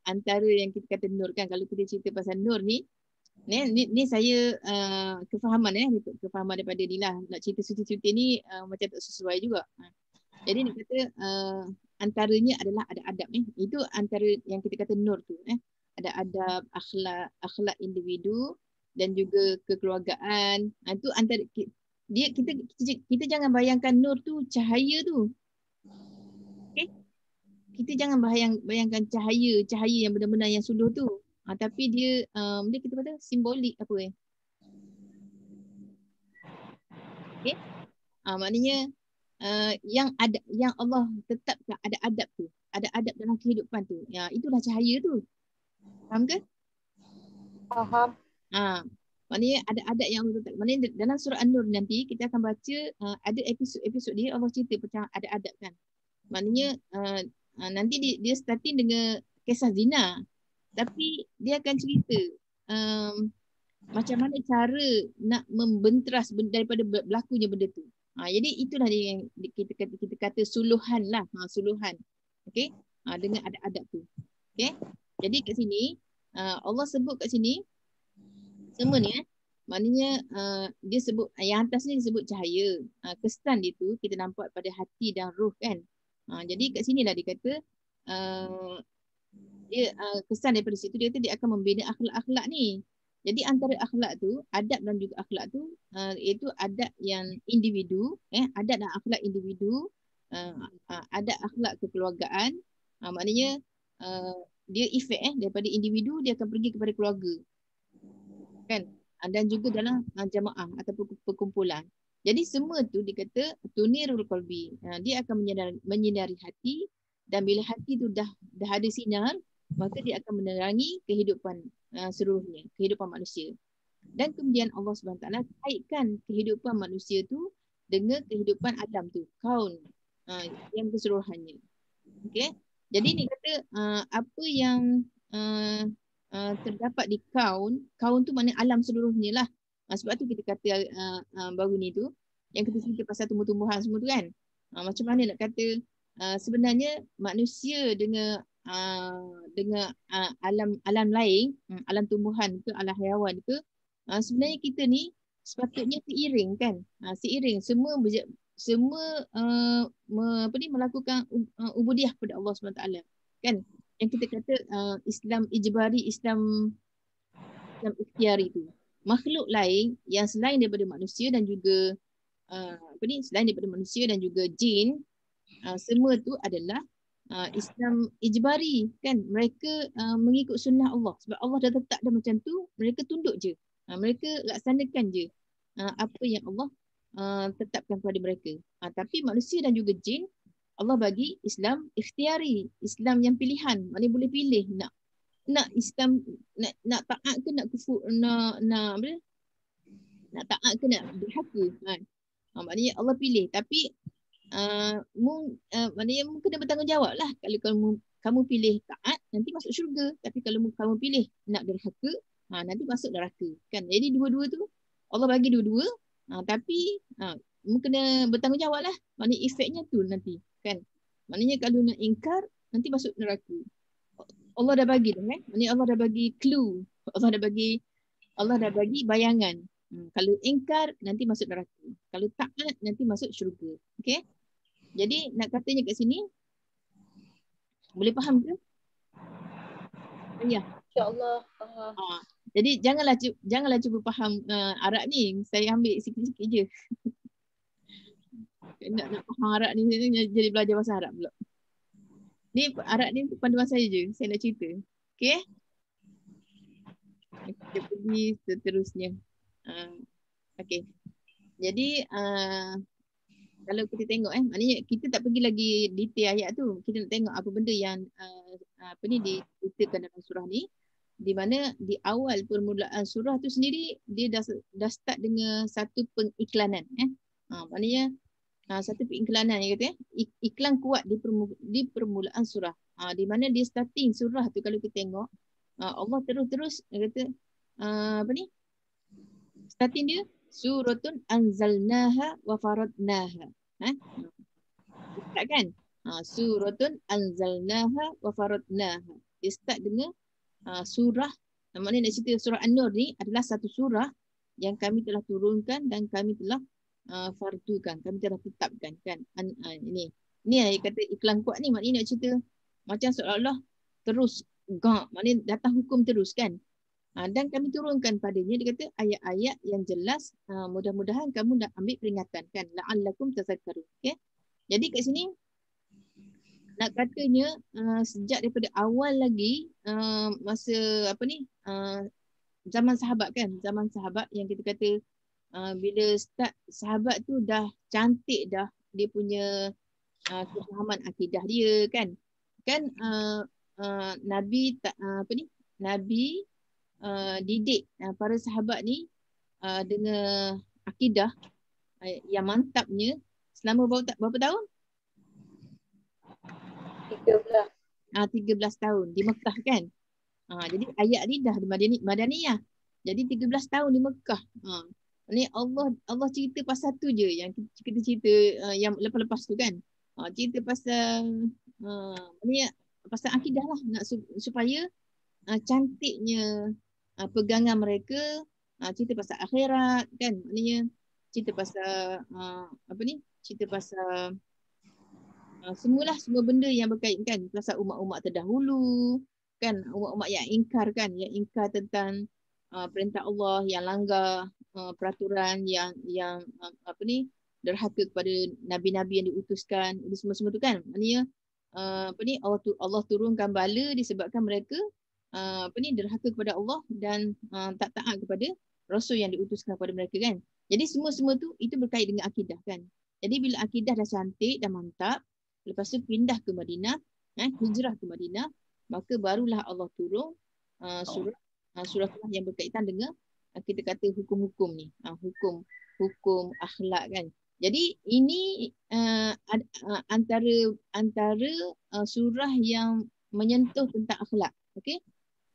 antara yang kita kata nur kan, kalau kita cerita pasal nur ni saya kefahaman kefahaman daripada ni lah. Nak cerita suci-suci ni macam tak sesuai juga. Jadi nak kata antaranya adalah ada adab Itu antara yang kita kata nur tu Ada adab, akhlak individu dan juga kekeluargaan. Itu antara kita jangan bayangkan nur tu cahaya tu. Okey. Kita jangan bayangkan cahaya yang benar-benar yang suluh tu. Tapi dia kita kata simbolik apa Okey. Maknanya yang Allah tetapkan ada adab tu. Ada adab dalam kehidupan tu. Ya, itulah cahaya tu. Faham ke?
Faham.
Maknanya ada adab yang Allah tetap. Maknanya dalam surah An-Nur nanti kita akan baca ada episod dia Allah cerita macam ada adab kan. Maknanya nanti dia starting dengan kisah zina. Tapi dia akan cerita macam mana cara nak membenteras daripada berlakunya benda tu. Jadi itulah dia yang kita kata suluhan lah. Suluhan. Okey. Dengan ada adab tu. Okey. Jadi kat sini Allah sebut kat sini semua ni maknanya dia sebut yang atas ni disebut cahaya. Kesan dia tu kita nampak pada hati dan roh kan. Jadi kat sinilah dia kata dia kesan daripada situ dia kata dia akan membina akhlak-akhlak ni. Jadi antara akhlak tu, adab dan juga akhlak tu iaitu adab yang individu, adab dan akhlak individu, adab akhlak kekeluargaan. Maknanya dia efek daripada individu dia akan pergi kepada keluarga. Kan? Dan juga dalam jamaah ataupun perkumpulan. Jadi semua tu dikata tunirul qalbi. Dia akan menyinari hati dan bila hati tu dah ada sinar, maka dia akan menerangi kehidupan seluruhnya, kehidupan manusia. Dan kemudian Allah SWT kaitkan kehidupan manusia tu dengan kehidupan alam tu, kaun yang keseluruhannya. Okey. Jadi ni kata apa yang terdapat di kaun tu maknanya alam seluruhnya lah. Sebab tu kita kata baru ni tu yang kita cerita pasal tumbuh-tumbuhan semua tu kan. Macam mana nak kata sebenarnya manusia dengan alam lain, alam tumbuhan ke, alam haiwan ke, sebenarnya kita ni sepatutnya seiring kan. Seiring semua melakukan ubudiah kepada Allah SWT kan. Yang kita kata Islam ijbari, Islam ikhtiari tu. Makhluk lain yang selain daripada manusia dan juga selain daripada manusia dan juga jin, semua tu adalah Islam ijbari kan. Mereka mengikut sunnah Allah. Sebab Allah dah letak dah macam tu, mereka tunduk je. Mereka laksanakan je apa yang Allah tetapkan kepada mereka. Tapi manusia dan juga jin, Allah bagi Islam ikhtiari, Islam yang pilihan. Maknanya boleh pilih nak Islam nak taat ke nak kufur, nak Nak taat ke nak derhaka kan. Maknanya Allah pilih, tapi maknanya mu kena bertanggungjawab lah. Kalau kamu pilih taat, nanti masuk syurga. Tapi kalau kamu pilih nak derhaka, nanti masuk neraka kan. Jadi dua-dua tu Allah bagi dua-dua, tapi mu kena bertanggungjawab lah. Maknanya efeknya tu nanti kan. Maknanya kalau nak ingkar, nanti masuk neraka. Allah dah bagi dah kan. Maknanya Allah dah bagi clue. Allah dah bagi bayangan. Kalau ingkar, nanti masuk neraka. Kalau taat, nanti masuk syurga. Okay? Jadi nak katanya kat sini, boleh faham ke? Ya.
InsyaAllah.
Jadi janganlah cuba faham Arab ni. Saya ambil sikit-sikit je. Nak faham Arab ni jadi belajar bahasa Arab pula. Ni Arab ni panduan saya je. Saya nak cerita. Okay? Kita pergi seterusnya. Okay. Jadi kalau kita tengok maknanya kita tak pergi lagi detail ayat tu. Kita nak tengok apa benda yang diceritakan dalam surah ni, di mana di awal permulaan surah tu sendiri dia dah start dengan satu pengiklanan maknanya satu pengiklanan yang kata iklan kuat di permulaan surah. Di mana dia starting surah tu kalau kita tengok Allah terus dia kata starting dia suratun anzalnaha wa faradnaha. Start kan? Suratun anzalnaha wa faradnaha. Dia start dengan surah. Maknanya nak cerita surah An-Nur ni adalah satu surah yang kami telah turunkan dan kami telah fardukan. Kami telah tetapkan kan. Ini yang kata iklan kuat ni, maknanya nak cerita macam seolah-olah terus maknanya datang hukum terus kan. Dan kami turunkan padanya, dia kata ayat-ayat yang jelas, mudah-mudahan kamu dah ambil peringatan kan, la'allakum tazakkarun. Okay? Jadi kat sini nak katanya sejak daripada awal lagi masa zaman sahabat kan, zaman sahabat yang kita kata bila start sahabat tu dah cantik dah dia punya kefahaman akidah dia kan. Nabi Nabi didik para sahabat ni dengan akidah yang mantapnya selama berapa tahun? 13 tahun di Mekah kan. Jadi ayat ni dah Madaniyah. Jadi 13 tahun di Mekah. Ni Allah cerita pasal tu je yang kita cerita yang lepas-lepas tu kan. Cerita pasal ni pasal akidah lah, nak supaya cantiknya pegangan mereka, cerita pasal akhirat kan, maknanya cerita pasal cerita pasal semua benda yang berkaitan pasal umat-umat terdahulu kan, umat-umat yang ingkar kan, yang ingkar tentang perintah Allah, yang langgar peraturan, yang derhaka kepada nabi-nabi yang diutuskan, ini semua tu kan, maknanya Allah turunkan bala disebabkan mereka derhaka kepada Allah dan tak taat kepada Rasul yang diutuskan kepada mereka kan. Jadi semua tu itu berkait dengan akidah kan. Jadi bila akidah dah cantik, dah mantap, lepas tu pindah ke Madinah, hijrah ke Madinah, maka barulah Allah turun surah yang berkaitan dengan kita kata hukum-hukum ni, hukum akhlak kan. Jadi ini antara surah yang menyentuh tentang akhlak. Okey?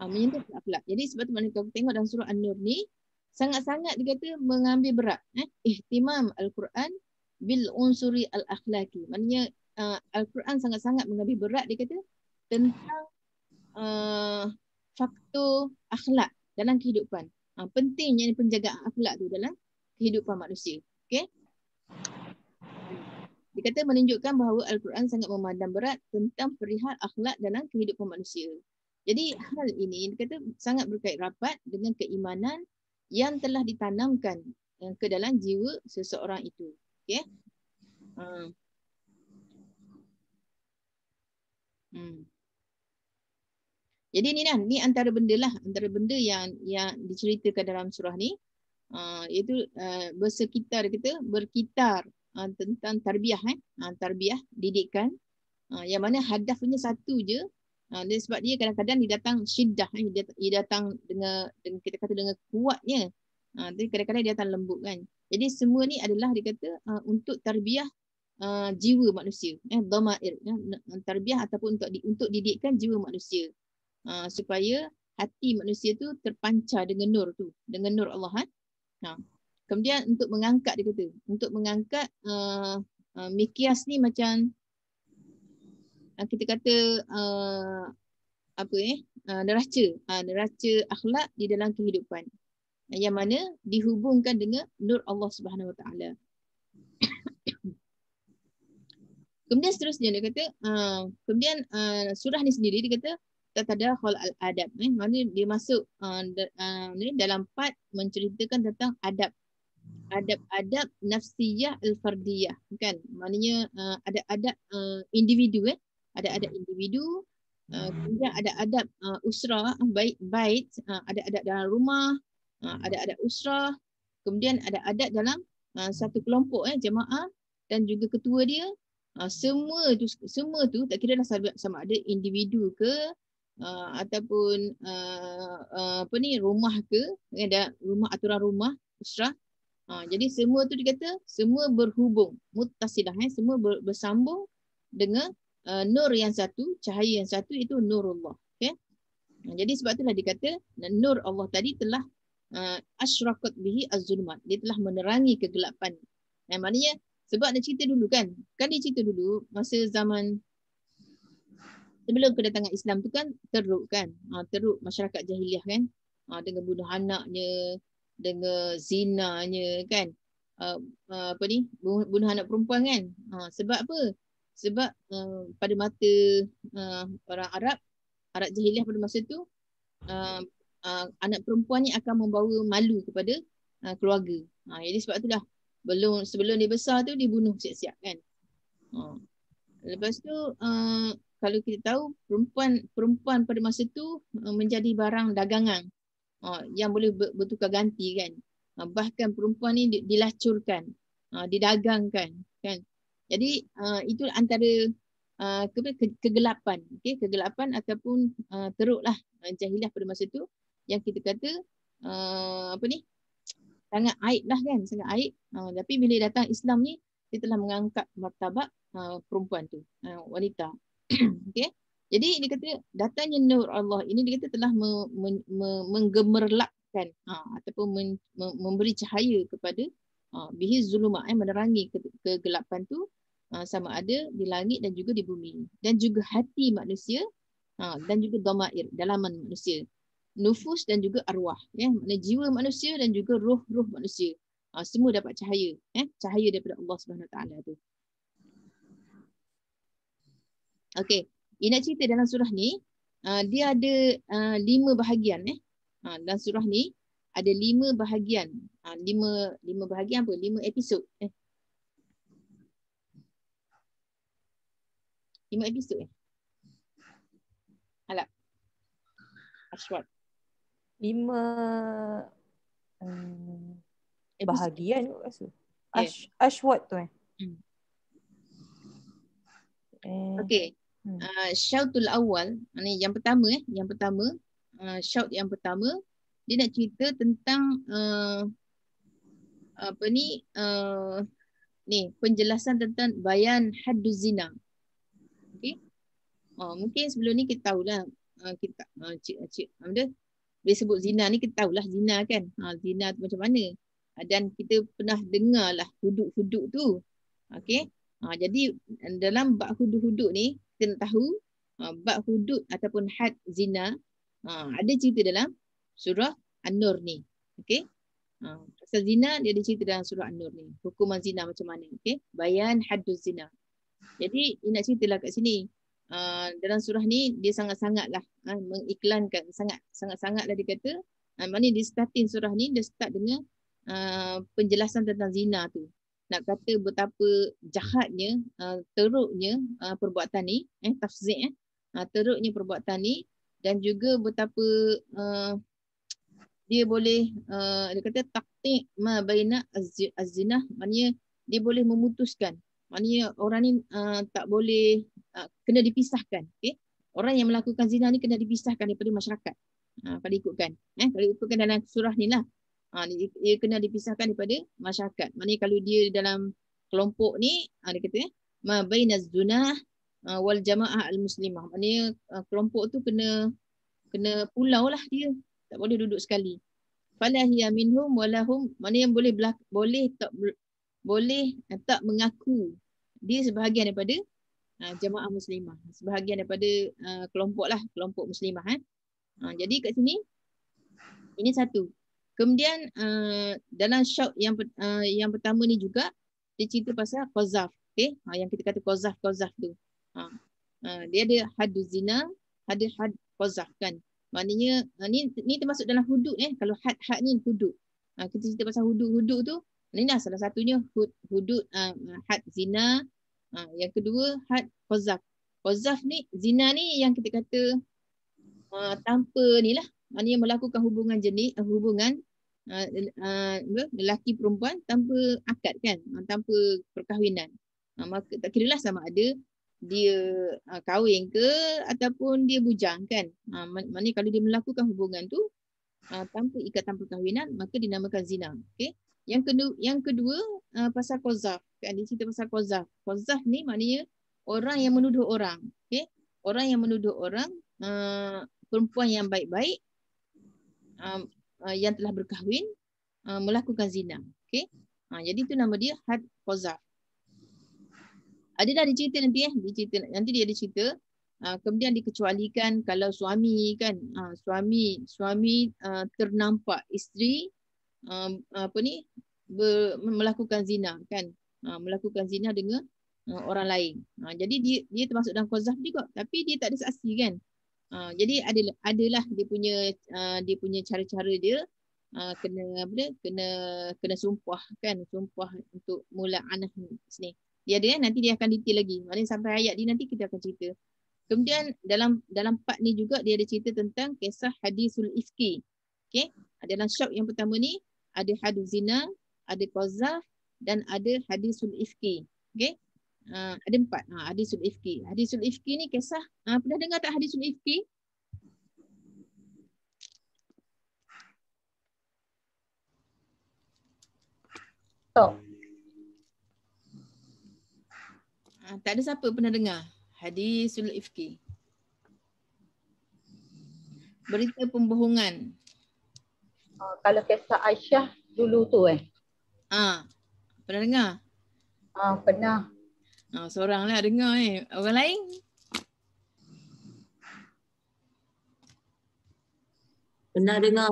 Menyentuh tentang akhlak. Jadi sebab tu mana kalau tengok dalam surah An-Nur ni sangat-sangat dia kata mengambil berat ihtimam Al-Quran bil unsuri al-akhlaqi. Maknanya Al-Quran sangat-sangat mengambil berat dia kata tentang faktor akhlak dalam kehidupan. Pentingnya penjagaan akhlak tu dalam kehidupan manusia. Okey? Dia kata menunjukkan bahawa Al-Quran sangat memandang berat tentang perihal akhlak dalam kehidupan manusia. Jadi hal ini dia kata sangat berkait rapat dengan keimanan yang telah ditanamkan ke dalam jiwa seseorang itu. Okey? Jadi ni antara benda yang diceritakan dalam surah ni, iaitu berkitar tentang tarbiyah, tarbiyah didikan, yang mana hadafnya satu je. Sebab dia kadang-kadang dia datang syiddah, dia datang dengan kita kata dengan kuatnya, Tapi kadang-kadang dia akan lembut kan. Jadi semua ni adalah dia kata untuk tarbiyah jiwa manusia, dhamair, tarbiyah ataupun untuk didikkan jiwa manusia, supaya hati manusia tu terpancar dengan nur tu, dengan nur Allah. Kemudian untuk mengangkat, dia kata untuk mengangkat mikias ni macam kita kata neraca akhlak di dalam kehidupan, yang mana dihubungkan dengan nur Allah Subhanahu Wa Taala. Kemudian seterusnya dia kata kemudian surah ni sendiri dia kata tatadakhul al-adab, mana dia masuk dalam part menceritakan tentang adab nafsiyah al-fardiyah, kan, maknanya ada adab individu, ada adab individu, kemudian ada adab usrah, bait, ada adab dalam rumah, ada adab usrah, kemudian ada adab dalam satu kelompok, jemaah, dan juga ketua dia. Semua tu tak kira dah sama ada individu ke ataupun rumah ke, ada rumah, aturan rumah usrah. Jadi semua tu dikata semua berhubung, muttasilah, semua bersambung dengan nur yang satu, cahaya yang satu, itu nurullah. Okay? Jadi sebab itulah dikata nur Allah tadi telah asyraqat bihi az-zulumat, dia telah menerangi kegelapan. Maknanya sebab dia cerita dulu kan dia cerita dulu masa zaman sebelum kedatangan Islam tu kan teruk masyarakat jahiliah kan, dengan bunuh anaknya, dengan zinanya kan, bunuh anak perempuan kan. Sebab apa? Sebab pada mata orang Arab jahiliah pada masa tu, anak perempuan ni akan membawa malu kepada keluarga. Jadi sebab itulah sebelum dia besar tu dibunuh siap-siap kan. Lepas tu kalau kita tahu perempuan pada masa tu menjadi barang dagangan yang boleh bertukar ganti kan. Bahkan perempuan ni dilacurkan, didagangkan kan. Jadi itu antara kegelapan, kegelapan ataupun teruklah jahiliah pada masa tu, yang kita kata sangat aib lah kan, sangat aib. Tapi bila datang Islam ni, dia telah mengangkat martabat perempuan tu, wanita. Okay? Jadi dia kata datangnya nur Allah ini, dia kata telah menggemerlapkan ataupun memberi cahaya kepada bihi zulumat, menerangi kegelapan tu, sama ada di langit dan juga di bumi, dan juga hati manusia, dan juga dhamair, dalaman manusia, nufus dan juga arwah, maknanya jiwa manusia dan juga roh manusia, semua dapat cahaya, cahaya daripada Allah Subhanahu Wa Taala tu. Okey, ini nak cerita dalam surah ni, dia ada 5 bahagian. Dalam surah ni ada 5 bahagian. 5 bahagian apa? 5 episod. 5 episod Halak Ashwat
5 bahagian kot rasa. Ashwat tu
Okey. Syautul awal, ni yang pertama syaut yang pertama dia nak cerita tentang penjelasan tentang bayan hadduz zina. Okey. Mungkin sebelum ni kita tahulah, kita bila sebut zina ni kita tahulah zina kan. Zina tu macam mana? Dan kita pernah dengar lah hudud-hudud tu. Okey. Jadi dalam bab hudud-hudud ni kita nak tahu bab hudud ataupun had zina ada cerita dalam surah An-Nur ni. Okey. Pasal zina dia ada cerita dalam surah An-Nur ni. Hukuman zina macam mana? Okey. Bayan hadduz zina. Jadi dia nak ceritalah kat sini. Dalam surah ni dia sangat-sangatlah mengiklankan, sangat-sangatlah dia kata, maknanya dia starting surah ni dia start dengan penjelasan tentang zina tu. Nak kata betapa jahatnya, teruknya perbuatan ni, tafsir teruknya perbuatan ni, dan juga betapa dia boleh dia kata taqti' ma baina az-zina, maknanya dia boleh memutuskan, maknanya orang ni tak boleh kena dipisahkan. Okay? Orang yang melakukan zina ni kena dipisahkan daripada masyarakat. Kalau ikutkan dalam surah ni lah. Dia kena dipisahkan daripada masyarakat. Maknanya kalau dia dalam kelompok ni, dia kata ma bainaz zunah wal jamaah al-muslimah. Maknanya kelompok tu kena pulau lah dia. Tak boleh duduk sekali. Fala hiya minhum walahum, maknanya boleh tak mengaku dia sebahagian daripada jamaah muslimah, sebahagian daripada kelompok muslimah. Jadi kat sini ini satu. Kemudian dalam syaut yang pertama ni juga dia cerita pasal qazaf, okey, yang kita kata qazaf tu. Dia ada haduz zina, ada had qazaf kan. Maknanya ni termasuk dalam hudud Kalau had ni hudud. Kita cerita pasal hudud tu, ni dah salah satunya hudud had zina. Yang kedua had qazaf. Qazaf ni, zina ni yang kita kata tanpa ni lah. Maknanya melakukan hubungan lelaki perempuan tanpa akad kan, tanpa perkahwinan. Maka tak kira lah sama ada dia kahwin ke ataupun dia bujang kan. Maknanya kalau dia melakukan hubungan tu tanpa ikatan perkahwinan, maka dinamakan zina. Okay? Yang kedua pasal qazaf kan, dia cerita pasal qazaf. Qazaf ni maknanya orang yang menuduh orang. Okay? Orang yang menuduh orang perempuan yang baik-baik yang telah berkahwin melakukan zina. Okay? Jadi itu nama dia had qazaf. Ada dah dicerita nanti nanti dia ada cerita. Kemudian dikecualikan kalau suami kan, suami ternampak isteri melakukan zina kan, melakukan zina dengan orang lain. Jadi dia termasuk dalam qazaf juga, tapi dia tak ada saksi kan. Jadi adalah dia punya cara-cara dia kena sumpah kan, sumpah untuk mula'anah sini. Dia ada nanti dia akan detail lagi. Maknanya sampai ayat ni nanti kita akan cerita. Kemudian dalam part ni juga dia ada cerita tentang kisah hadisul ifki. Okey, dalam syauk yang pertama ni ada hadis zina, ada qazaf dan ada hadisul ifki. Okey. Ada 4. Hadisul ifki. Hadisul ifki ni kisah pernah dengar tak hadisul ifki? Tak ada siapa pernah dengar hadisul ifki. Berita pembohongan.
Kalau kisah Aisyah dulu tu
pernah dengar?
Pernah.
Seorang lah dengar Orang lain?
Pernah dengar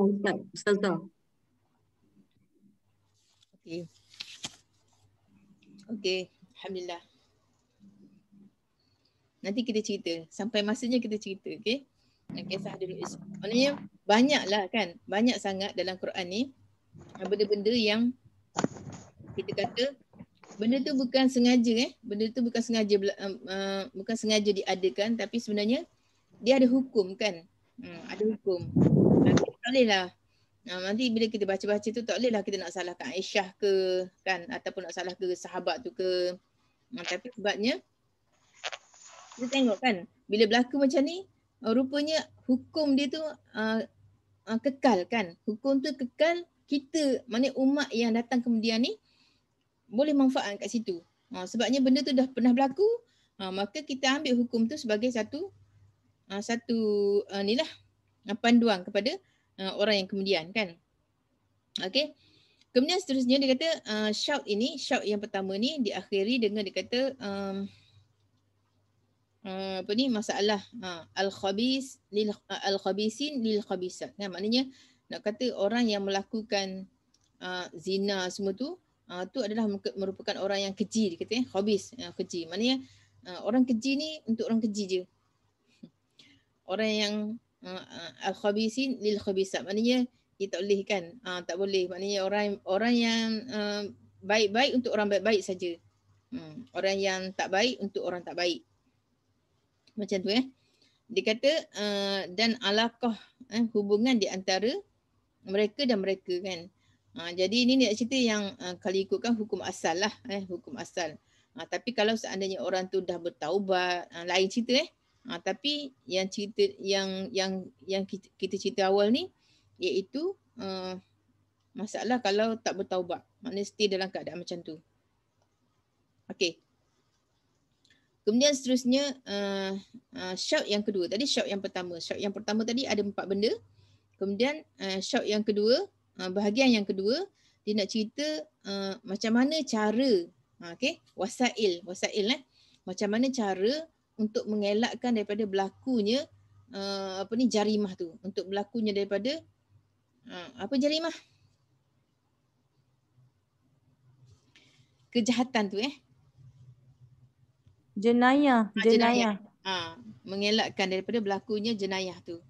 Ustazah.
Okey. Alhamdulillah. Nanti kita cerita. Sampai masanya kita cerita. Okay? Kisah dulu. Maknanya banyaklah kan. Banyak sangat dalam Quran ni. Benda-benda yang kita kata benda tu bukan sengaja. Benda tu bukan sengaja diadakan. Tapi sebenarnya dia ada hukum kan. Ada hukum. Tak boleh lah. Nanti bila kita baca-baca tu tak boleh lah kita nak salahkan Aisyah ke kan. Ataupun nak salah ke sahabat tu ke. Tapi sebabnya kita tengok kan, bila berlaku macam ni, rupanya hukum dia tu kekal kan. Hukum tu kekal, kita, maknanya umat yang datang kemudian ni, boleh manfaat kat situ. Sebabnya benda tu dah pernah berlaku, maka kita ambil hukum tu sebagai satu panduan kepada orang yang kemudian kan. Okay. Kemudian seterusnya dia kata syaut yang pertama ni diakhiri dengan dia kata masalah al-khabisin lil khabisat. Maknanya nak kata orang yang melakukan zina semua tu adalah merupakan orang yang keji, dia kata khabis, keji. Maknanya orang keji ni untuk orang keji je. Orang yang al-khabisin lil khabisat. Maknanya dia tak boleh kan? Tak boleh. Maknanya orang yang baik-baik untuk orang baik-baik saja. Orang yang tak baik untuk orang tak baik. Macam tu Dia kata dan alaqah hubungan di antara mereka dan mereka kan. Jadi ini nak cerita yang kalau ikutkan hukum asal lah, hukum asal. Tapi kalau seandainya orang tu dah bertaubat, lain cerita tapi yang cerita yang kita cerita awal ni iaitu Masalah kalau tak bertaubat. Maknanya stay dalam keadaan macam tu. Okey. Kemudian seterusnya syarat yang kedua. Tadi syarat yang pertama. Syarat yang pertama tadi ada 4 benda. Kemudian syarat yang kedua, bahagian yang kedua, dia nak cerita macam mana cara, okey, wasail macam mana cara untuk mengelakkan daripada berlakunya jarimah tu, untuk berlakunya daripada apa jarimah? Kejahatan tu
Jenayah.
Mengelakkan daripada berlakunya jenayah tu.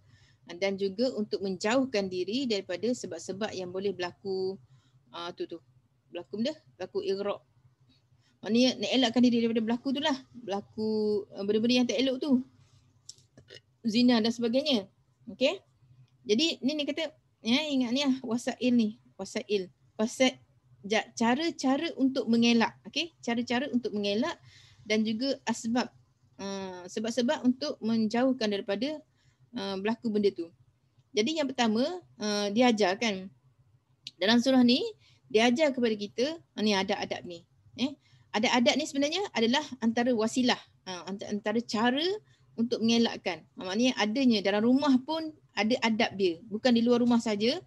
Dan juga untuk menjauhkan diri daripada sebab-sebab yang boleh berlaku berlaku benda, berlaku igraq. Maknanya nak elakkan diri daripada berlaku tu lah, berlaku benda-benda yang tak elok tu, zina dan sebagainya. Okey, jadi ni kata ingat ni wasail cara-cara untuk mengelak. Okey, cara-cara untuk mengelak dan juga sebab-sebab untuk menjauhkan daripada berlaku benda tu. Jadi yang pertama dia ajar kan, dalam surah ni dia ajar kepada kita ni adab-adab ni. Adab-adab ni sebenarnya adalah antara wasilah, antara cara untuk mengelakkan. Maknanya adanya dalam rumah pun ada adab dia, bukan di luar rumah saja.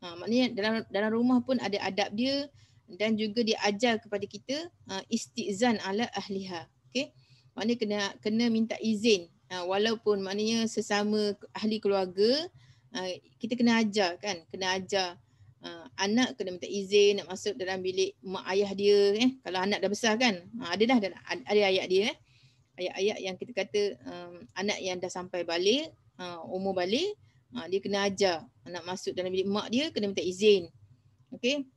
Maknanya dalam rumah pun ada adab dia, dan juga dia ajar kepada kita istizan ala ahliha. Okey, maknanya kena minta izin. Walaupun maknanya sesama ahli keluarga, kita kena ajar kan, anak kena minta izin nak masuk dalam bilik mak ayah dia kalau anak dah besar kan. Ada ayat dia ayat-ayat yang kita kata anak yang dah sampai balik, umur balik, dia kena ajar anak masuk dalam bilik mak dia kena minta izin. Okey,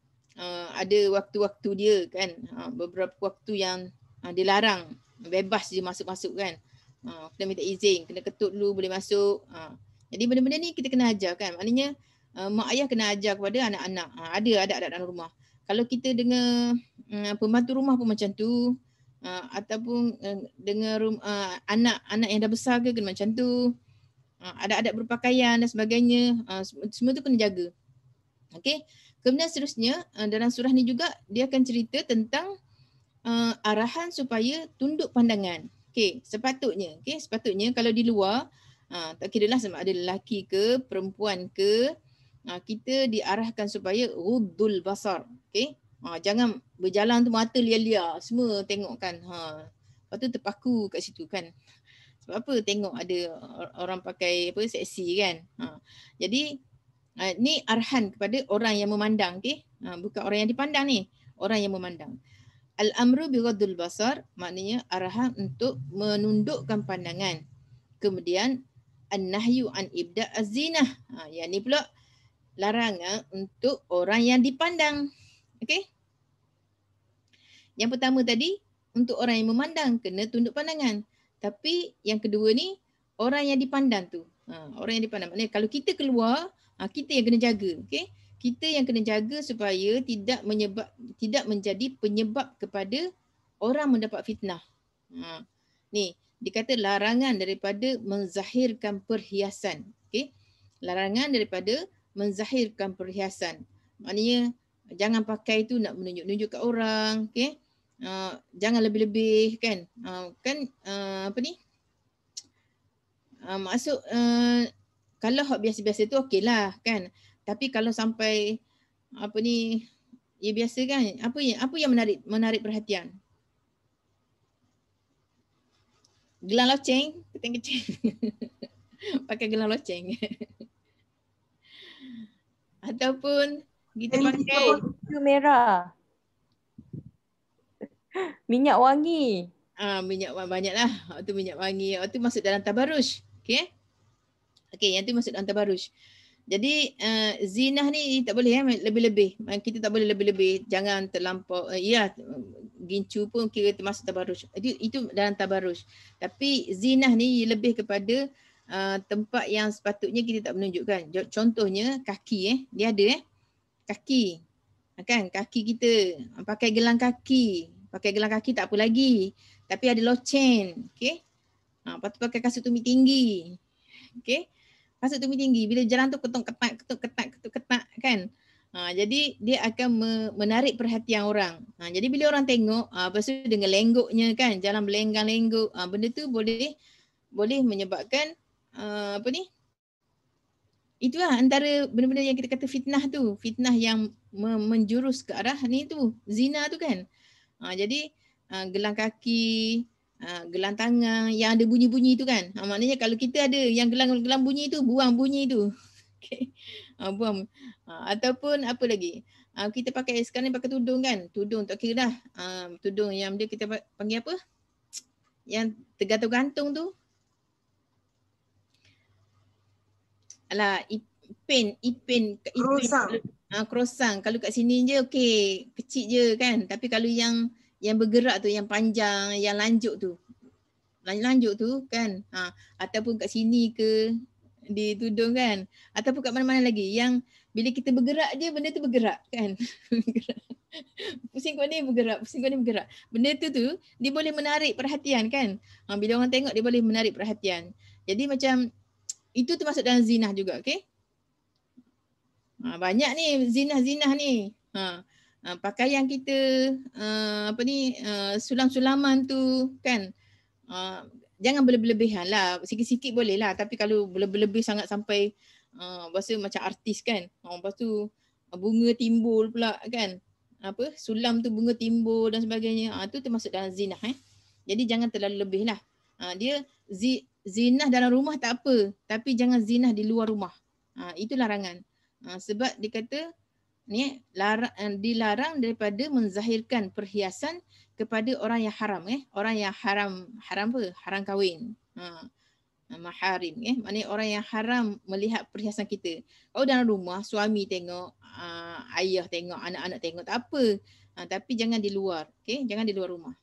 ada waktu-waktu dia kan, beberapa waktu yang dia larang, bebas dia masuk-masuk kan. Kena minta izin, kena ketuk dulu boleh masuk. Jadi benda-benda ni kita kena ajar kan. Maknanya mak ayah kena ajar kepada anak-anak. Ada adab dalam rumah. Kalau kita dengar pembantu rumah pun macam tu, ataupun dengar anak-anak yang dah besar ke kena macam tu. Ada adab berpakaian dan sebagainya. Semua tu kena jaga. Okey. Kemudian seterusnya dalam surah ni juga dia akan cerita tentang arahan supaya tunduk pandangan. Okey, sepatutnya kalau di luar, tak kiralah sama ada lelaki ke perempuan ke, kita diarahkan supaya ghuddul basar. Okey, jangan berjalan tu mata lia-lia semua tengok kan. Lepas tu terpaku kat situ kan. Sebab apa? Tengok ada orang pakai seksi kan. Jadi ni arahan kepada orang yang memandang, okey. Bukan orang yang dipandang ni, orang yang memandang. Al-amru bi ghaddul basar maknanya arahan untuk menundukkan pandangan. Kemudian an-nahyu an ibda' az-zinah. Yang ni pula larangan untuk orang yang dipandang. Okey? Yang pertama tadi untuk orang yang memandang kena tunduk pandangan. Tapi yang kedua ni orang yang dipandang tu. Orang yang dipandang maknanya kalau kita keluar, kita yang kena jaga, okey? Kita yang kena jaga supaya tidak menjadi penyebab kepada orang mendapat fitnah. Ni dikata larangan daripada menzahirkan perhiasan. Okey? Larangan daripada menzahirkan perhiasan. Maknanya jangan pakai tu nak menunjuk-nunjuk kat orang, okey? Jangan lebih-lebih kan. Maksud kalau hak biasa-biasa tu okeylah kan. Tapi kalau sampai ya biasa kan, apa yang menarik perhatian? Gelang loceng, kecil. Pakai gelang loceng. Ataupun kita pakai
merah. Minyak wangi.
Minyak wangi banyaklah. Waktu minyak wangi, waktu masuk dalam tabarruj. Okey. Okey, yang tu masuk dalam tabarruj. Jadi zinah ni tak boleh lebih-lebih. Kita tak boleh lebih-lebih. Jangan terlampau. Gincu pun kira termasuk tabarruj. Itu dalam tabarruj. Tapi zinah ni lebih kepada tempat yang sepatutnya kita tak menunjukkan. Contohnya kaki dia ada kaki. Kan kaki kita pakai gelang kaki. Pakai gelang kaki tak apa lagi. Tapi ada loceng. Okey. Lepas tu pakai kasut tumit tinggi. Okey. Kasut tumit tinggi, bila jalan tu ketuk ketak kan. Jadi dia akan menarik perhatian orang. Jadi bila orang tengok, lepas tu dengan lenggoknya kan, jalan berlenggang-lenggok, benda tu boleh menyebabkan apa ni? Itulah antara benda-benda yang kita kata fitnah tu. Fitnah yang menjurus ke arah ni tu, zina tu kan. Jadi gelang kaki, gelang tangan yang ada bunyi-bunyi tu kan. Maknanya kalau kita ada yang gelang-gelang bunyi tu, buang bunyi tu. Okay. Buang. Ataupun apa lagi? Kita pakai sekarang ni pakai tudung kan. Tudung tak kira dah. Tudung yang dia kita panggil apa? Yang tergantung-gantung tu. Alah, ipin. Krosang. Kalau kat sini je okey, kecil je kan. Tapi kalau yang bergerak tu, yang panjang, yang lanjut tu kan. Ataupun kat sini ke di tudung kan. Ataupun kat mana-mana lagi yang bila kita bergerak je benda tu bergerak kan. Pusing kau ni bergerak. Benda tu dia boleh menarik perhatian kan. Bila orang tengok dia boleh menarik perhatian. Jadi macam itu termasuk dalam zinah juga, okey? Banyak ni zinah-zinah ni. Pakaian kita sulam-sulaman tu kan. Jangan berlebihan lah. Sikit-sikit boleh lah. Tapi kalau berlebih sangat sampai rasa macam artis kan. Lepas tu bunga timbul pula kan. Sulam tu bunga timbul dan sebagainya. Tu termasuk dalam zinah. Jadi jangan terlalu lebih lah. Dia zinah dalam rumah tak apa. Tapi jangan zinah di luar rumah. Itu larangan. Sebab dia kata ni dilarang daripada menzahirkan perhiasan kepada orang yang haram. Orang yang haram apa? Haram kahwin. Maharim. Maknanya orang yang haram melihat perhiasan kita. Kalau dalam rumah suami tengok, ayah tengok, anak-anak tengok tak apa. Tapi jangan di luar. Okay? Jangan di luar rumah.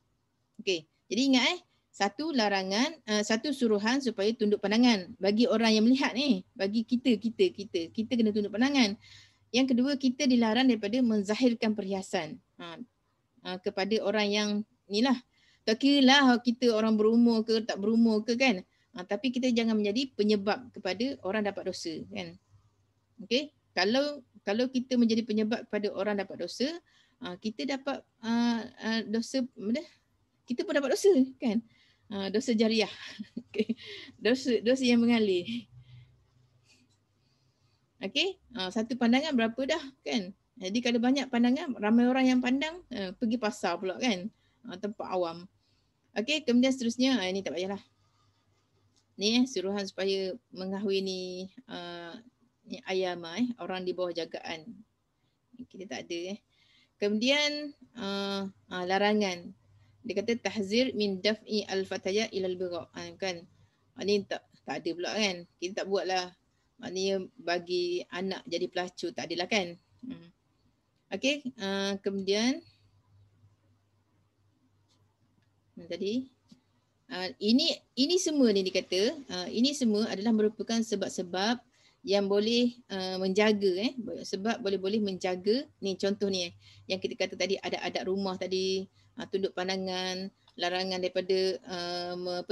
Okay. Jadi ingat satu larangan, satu suruhan supaya tunduk pandangan bagi orang yang melihat ni. Bagi kita kena tunduk pandangan. Yang kedua, kita dilarang daripada menzahirkan perhiasan kepada orang yang ni lah. Tak kira lah kita orang berumur ke tak berumur ke kan. Tapi kita jangan menjadi penyebab kepada orang dapat dosa kan. Okay. Kalau kita menjadi penyebab kepada orang dapat dosa, kita dapat dosa, kita pun dapat dosa kan. Dosa jariah. Okay. Dosa yang mengalir. Okey, satu pandangan berapa dah kan? Jadi kalau banyak pandangan, ramai orang yang pandang, pergi pasar pula kan? Tempat awam. Okey, kemudian seterusnya, ini tak payahlah. Ni suruhan supaya mengahwini ni ayam, orang di bawah jagaan. Kita tak ada. Kemudian larangan. Dia kata tahzir min daf'i al-fataya ila al-bigha. Kan? Ini tak ada pula kan? Kita tak buatlah. Maknanya bagi anak jadi pelacur, tak adalah kan. Okey, kemudian tadi ini semua ni dikata, ini semua adalah merupakan sebab-sebab yang boleh menjaga sebab boleh menjaga ni contoh ni yang kita kata tadi ada adat rumah tadi, tunduk pandangan, larangan daripada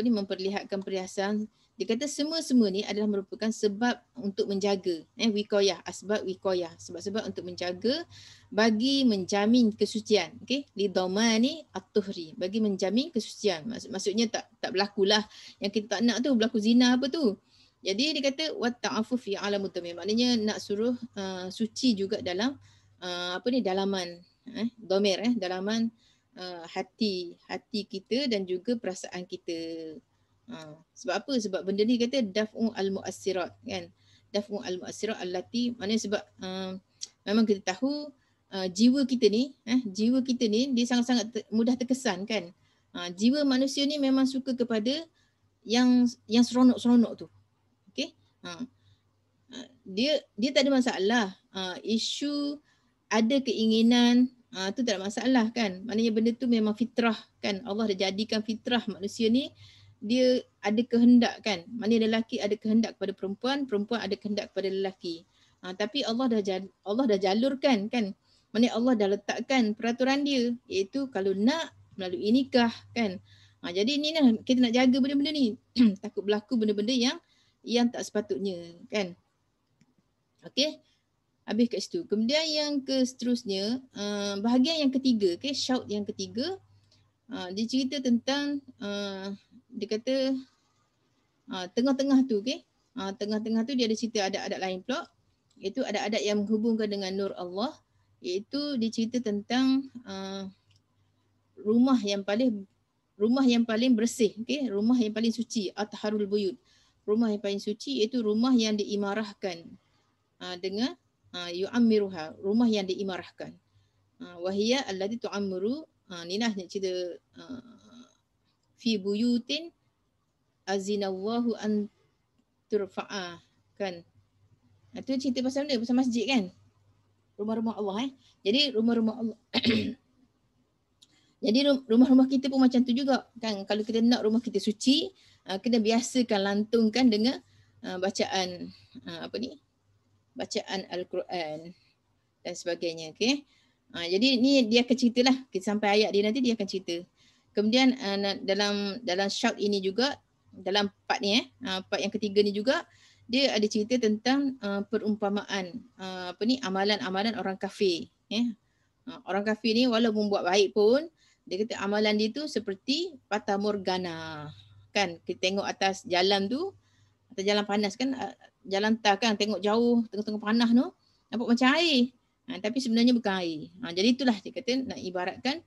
memperlihatkan perhiasan. Dia kata semua ni adalah merupakan sebab untuk menjaga wiqayah, asbab wiqayah, sebab-sebab untuk menjaga bagi menjamin kesucian. Okey, li dhamani at-tuhri, bagi menjamin kesucian. Maksudnya tak berlakulah yang kita tak nak tu, berlaku zina apa tu. Jadi dia kata wa ta'afu fi alamut tamim, maknanya nak suruh suci juga dalam dalaman dhamir dalaman hati kita dan juga perasaan kita. Sebab apa? Sebab benda ni kata daf'u al-mu'assirat kan. Daf'u al-mu'assirat allati, maknanya sebab memang kita tahu jiwa kita ni dia sangat-sangat mudah terkesan kan. Jiwa manusia ni memang suka kepada yang seronok-seronok tu. Okey? Dia tak ada masalah. Isu ada keinginan tu tak ada masalah kan. Maknanya benda tu memang fitrah kan. Allah dah jadikan fitrah manusia ni dia ada kehendak kan. Maknanya lelaki ada kehendak kepada perempuan, perempuan ada kehendak kepada lelaki. Tapi Allah dah jalurkan kan. Maknanya Allah dah letakkan peraturan dia, iaitu kalau nak melalui nikah kan. Jadi ni lah kita nak jaga benda-benda ni. Takut berlaku benda-benda yang tak sepatutnya kan. Okey. Habis kat situ. Kemudian yang seterusnya, bahagian yang ketiga, okay, shout yang ketiga, dia cerita tentang, dia kata tengah-tengah tu, okay, tengah-tengah tu dia ada cerita adat-adat lain pula, iaitu adat-adat yang menghubungkan dengan nur Allah, iaitu dia cerita tentang rumah yang paling bersih, okay, rumah yang paling suci, atharul buyut. Rumah yang paling suci iaitu rumah yang diimarahkan dengan yu'ammiruha, rumah yang diimarahkan. Wahiyya allati tu'ammiru, ni lah nak cerita fi buyutin azinallahu an turfa'a, kan. Itu cerita pasal mana? Pasal masjid kan? Rumah-rumah Allah Jadi rumah-rumah Allah jadi rumah-rumah kita pun macam tu juga kan. Kalau kita nak rumah kita suci, kena biasakan lantungkan dengan bacaan bacaan Al-Quran dan sebagainya, okey. Jadi ni dia akan ceritalah, kita sampai ayat dia nanti dia akan cerita. Kemudian dalam shout ini juga, dalam part ni part yang ketiga ni juga, dia ada cerita tentang perumpamaan amalan-amalan orang kafir. Orang kafir ni walaupun buat baik pun, dia kata amalan dia tu seperti fata morgana. Kan kita tengok atas jalan tu, atas jalan panas kan, jalan tar kan, tengok jauh tengah-tengah panas tu nampak macam air. Tapi sebenarnya bukan air. Jadi itulah dia kata nak ibaratkan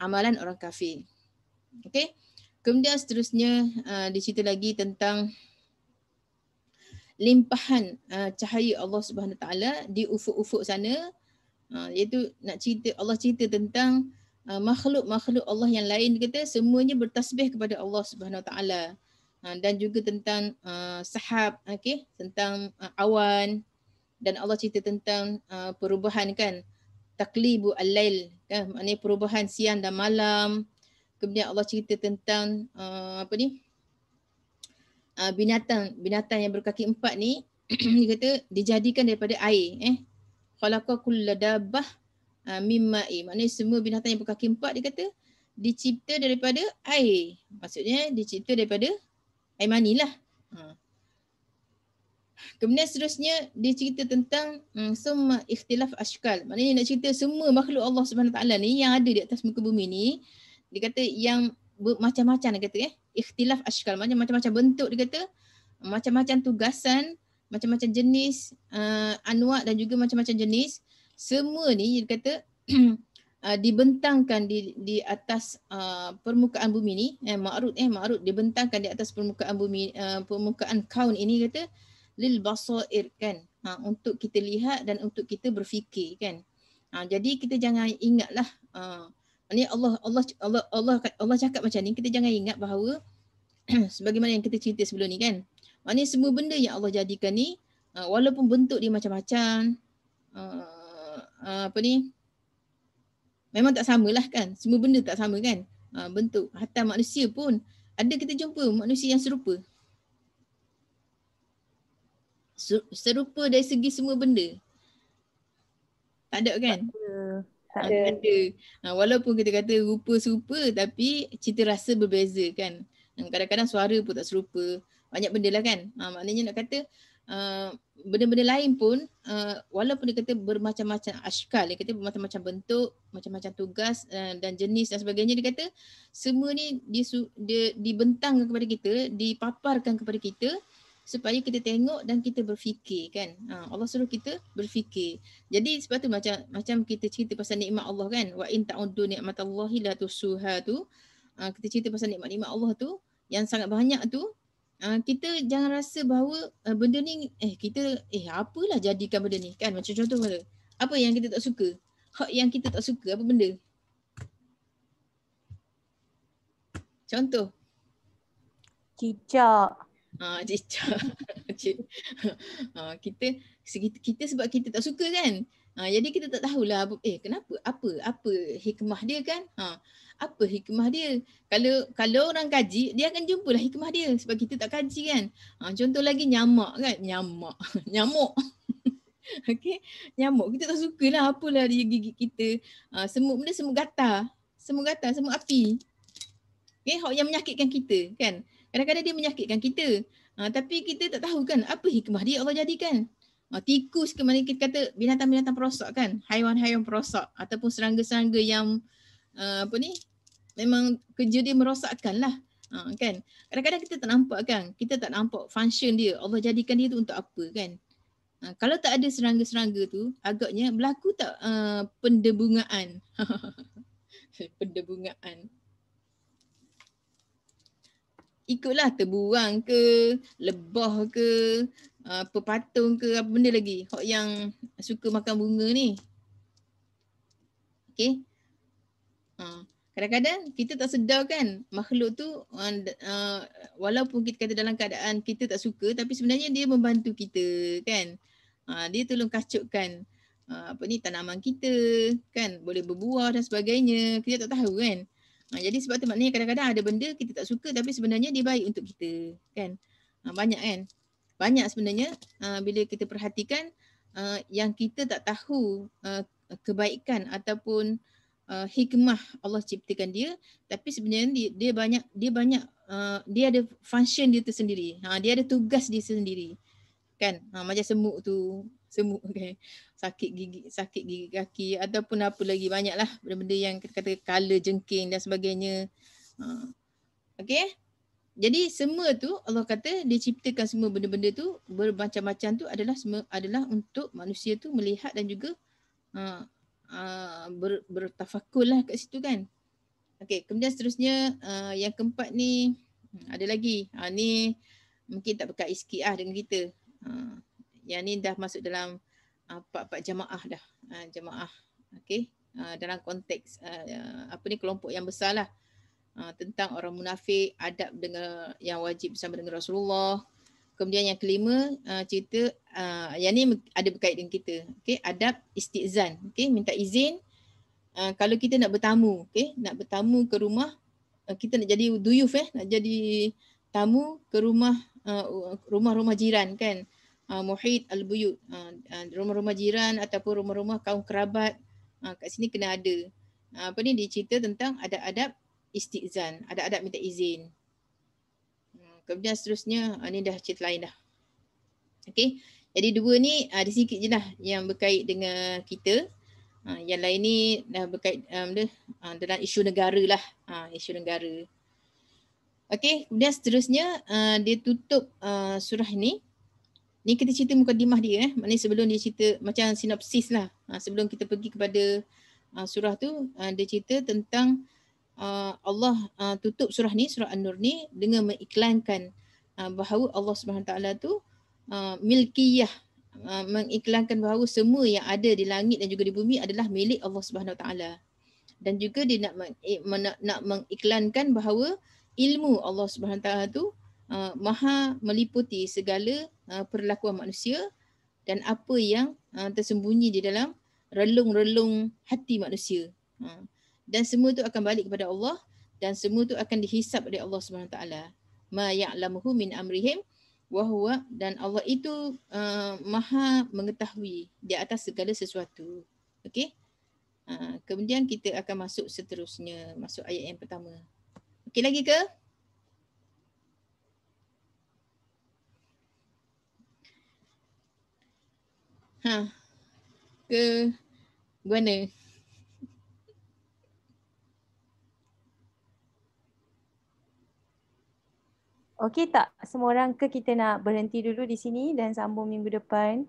amalan orang kafir. Okey. Kemudian seterusnya dicerita lagi tentang limpahan cahaya Allah Subhanahu Taala di ufuk-ufuk sana. Iaitu nak cerita, Allah cerita tentang makhluk-makhluk Allah yang lain, dia kata semuanya bertasbih kepada Allah Subhanahu Taala. Dan juga tentang sahab, okey, tentang awan, dan Allah cerita tentang perubahan kan, taklibu al-lail kan, maknanya perubahan siang dan malam. Kemudian Allah cerita tentang binatang yang berkaki empat ni dia kata dijadikan daripada air. Khalaqa kulla dabbah mimma'i, maknanya semua binatang yang berkaki empat dia kata dicipta daripada air. Maksudnya dicipta daripada air mani lah. Kemudian seterusnya dia cerita tentang summa ikhtilaf ashkal, maknanya nak cerita semua makhluk Allah Subhanahu Taala ni yang ada di atas muka bumi ni, dia kata yang macam-macam, dia kata ikhtilaf ashkal, macam-macam bentuk, dia kata macam-macam tugasan, macam-macam jenis anwa' dan juga macam-macam jenis. Semua ni dia kata dibentangkan di atas permukaan bumi ni, ma'rud dibentangkan di atas permukaan bumi, permukaan kaun ini, kata lil basair kan, untuk kita lihat dan untuk kita berfikir kan. Jadi kita jangan ingatlah ni Allah cakap macam ni, kita jangan ingat bahawa sebagaimana yang kita cerita sebelum ni kan, maknanya semua benda yang Allah jadikan ni walaupun bentuk dia macam-macam, memang tak samalah kan, semua benda tak sama kan bentuk. Hatta manusia pun ada kita jumpa manusia yang serupa dari segi semua benda. Tak ada kan? Tak ada. Walaupun kita kata rupa serupa tapi cita rasa berbeza kan. Kadang-kadang suara pun tak serupa. Banyak benda lah kan. Maknanya nak kata benda-benda lain pun walaupun dia kata bermacam-macam ashkal, dia kata bermacam-macam bentuk, macam-macam tugas dan jenis dan sebagainya, dia kata semua ni dia dibentangkan kepada kita, dipaparkan kepada kita supaya kita tengok dan kita berfikir kan. Allah suruh kita berfikir. Jadi sebab tu macam kita cerita pasal nikmat Allah kan, wa in ta'uddu ni'matallahi la tuhsuha tu, kita cerita pasal nikmat-nikmat Allah tu yang sangat banyak tu, kita jangan rasa bahawa benda ni kita apalah jadikan benda ni kan. Macam contoh apa yang kita tak suka, hak yang kita tak suka, apa benda? Contoh
cicak.
Cicak. Kita sebab kita tak suka kan. Jadi kita tak tahulah kenapa, apa hikmah dia kan. Apa hikmah dia? Kalau orang kaji, dia akan jumpalah hikmah dia sebab kita tak kaji kan. Contoh lagi nyamak kan, nyamuk. Okey, nyamuk kita tak sukalah, apalah dia gigit kita. Semut benda, semut gatal, semut api. Okey, hak yang menyakitkan kita kan. Kadang-kadang dia menyakitkan kita. Tapi kita tak tahu kan apa hikmah dia Allah jadikan. Tikus ke mana kita kata binatang-binatang perosak kan, haiwan-haiwan perosak ataupun serangga-serangga yang memang kerja dia merosakkan lah. Kan kadang-kadang kita tak nampak kan, kita tak nampak function dia, Allah jadikan dia tu untuk apa kan. Kalau tak ada serangga-serangga tu agaknya berlaku tak pendebungaan. Pendebungaan. Ikutlah terbuang ke, lebah ke, pepatung ke, apa benda lagi hok yang suka makan bunga ni. Okay. Kadang-kadang kita tak sedar kan makhluk tu walaupun kita kata dalam keadaan kita tak suka tapi sebenarnya dia membantu kita kan. Dia tolong kacukkan tanaman kita kan, boleh berbuah dan sebagainya. Kita tak tahu kan. Jadi sebab tu maknanya kadang-kadang ada benda kita tak suka tapi sebenarnya dia baik untuk kita kan. Banyak kan. Banyak sebenarnya bila kita perhatikan yang kita tak tahu kebaikan ataupun hikmah Allah ciptakan dia, tapi sebenarnya dia banyak dia ada function dia tersendiri. Dia ada tugas dia sendiri. Kan? Macam semut tu, semut kan. Sakit gigi kaki ataupun apa lagi, banyaklah benda-benda yang kita kata kala jengking dan sebagainya. Okey. Jadi semua tu Allah kata dia ciptakan semua benda-benda tu bermacam-macam tu adalah untuk manusia tu melihat dan juga bertafakur lah kat situ kan. Okey, kemudian seterusnya yang keempat ni ada lagi. Ni mungkin tak berkait sikit dengan kita. Yang ni dah masuk dalam part jamaah dah. Jamaah. Okey. Dalam konteks kelompok yang besar lah. Tentang orang munafik, adab dengan yang wajib bersama dengan Rasulullah. Kemudian yang kelima cerita yang ni ada berkait dengan kita. Okey, adab istizan. Okey, minta izin kalau kita nak bertamu, okey, nak bertamu ke rumah, kita nak jadi duyuf nak jadi tamu ke rumah-rumah jiran kan. Muhit al-buyut, rumah-rumah jiran ataupun rumah-rumah kaum kerabat, kat sini kena ada. Dia cerita tentang adab-adab istizan, adab-adab minta izin. Kemudian seterusnya ni dah cerita lain dah. Okey. Jadi dua ni ada sikit je lah yang berkait dengan kita. Yang lain ni dah berkait dalam isu negara lah. Isu negara. Okey, kemudian seterusnya dia tutup surah ni. Ni kita cerita mukadimah dia maknanya sebelum dia cerita macam sinopsis lah. Sebelum kita pergi kepada surah tu, dia cerita tentang Allah tutup surah ni, surah An-Nur ni dengan mengiklankan bahawa Allah Subhanahu Taala tu milkiyah, mengiklankan bahawa semua yang ada di langit dan juga di bumi adalah milik Allah Subhanahu Taala. Dan juga dia nak mengiklankan bahawa ilmu Allah Subhanahu Taala tu maha meliputi segala perlakuan manusia dan apa yang tersembunyi di dalam relung-relung hati manusia. Dan semua tu akan balik kepada Allah dan semua tu akan dihisap oleh Allah Subhanahu Taala. Ma ya'lamuhu min amrihim wa huwa, dan Allah itu maha mengetahui di atas segala sesuatu. Okey? Kemudian kita akan masuk seterusnya, masuk ayat yang pertama. Okey lagi ke? Ke mana?
Okey tak semua orang ke kita nak berhenti dulu di sini dan sambung minggu depan?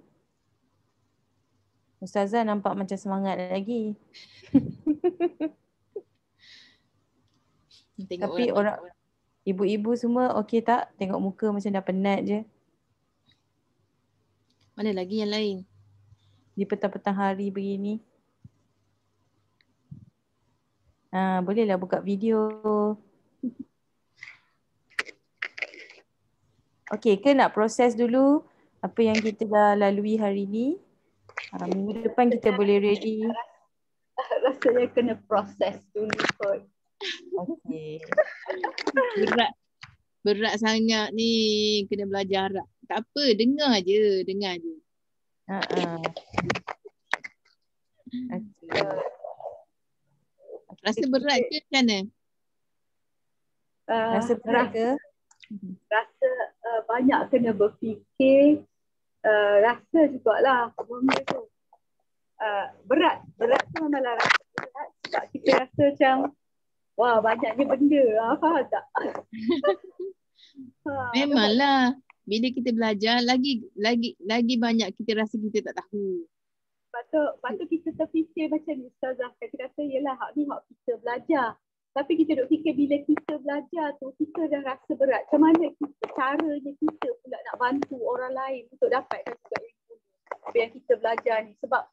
Ustazah nampak macam semangat lagi. Tapi orang ibu-ibu semua okey tak? Tengok muka macam dah penat je.
Mana lagi yang lain?
Di petang-petang hari begini. Bolehlah buka video. Okey ke nak proses dulu apa yang kita dah lalui hari ni? Minggu depan kita boleh ready.
Rasanya kena proses dulu kot.
Okey.
Berat sangat ni, kena belajar Arab. Tak apa, dengar je.
Okay.
Rasa berat ke macam mana?
Rasa berat ke?
Rasa banyak kena berfikir, rasa jugalah benda tu. Berat tu memanglah rasa berat sebab kita rasa macam wah banyaknya benda, faham tak?
Memanglah bila kita belajar lagi banyak kita rasa kita tak tahu.
Patut kita terfikir macam ni Ustazah. Kata yelah hak ni hak kita belajar. Tapi kita duk fikir bila kita belajar tu kita dah rasa berat. Macam mana caranya kita pula nak bantu orang lain untuk dapatkan juga ilmu yang kita belajar ni. Sebab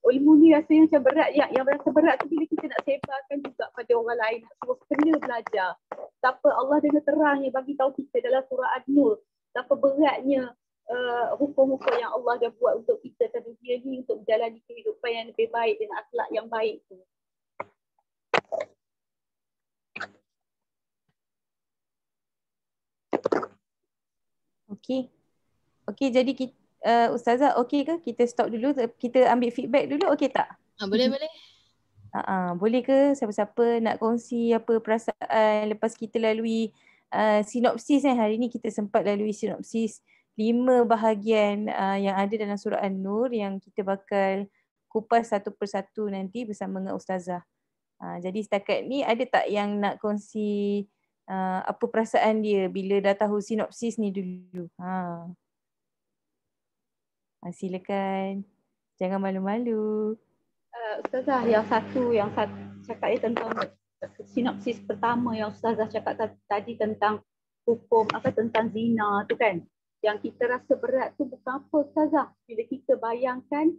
ilmu ni rasanya macam berat. Yang rasa berat tu bila kita nak sebarkan juga pada orang lain. Nak suruh kena belajar. Betapa Allah dengan terangnya bagi tahu kita dalam surah An-Nur. Betapa beratnya hukum-hukum yang Allah dah buat untuk kita pada dunia ni untuk menjalani kehidupan yang lebih baik dengan akhlak yang baik tu.
Okey, jadi Ustazah okey ke kita stop dulu, kita ambil feedback dulu, okey tak?
Boleh.
Boleh ke siapa-siapa nak kongsi apa perasaan lepas kita lalui sinopsis hari ni kita sempat lalui sinopsis 5 bahagian yang ada dalam surah An-Nur yang kita bakal kupas satu persatu nanti bersama dengan Ustazah. Jadi setakat ni ada tak yang nak kongsi apa perasaan dia bila dah tahu sinopsis ni dulu? Silakan. Jangan malu-malu.
Ustazah, yang satu cakap tentang sinopsis pertama yang Ustazah cakap tadi tentang hukum tentang zina tu kan. Yang kita rasa berat tu bukan apa Ustazah. Bila kita bayangkan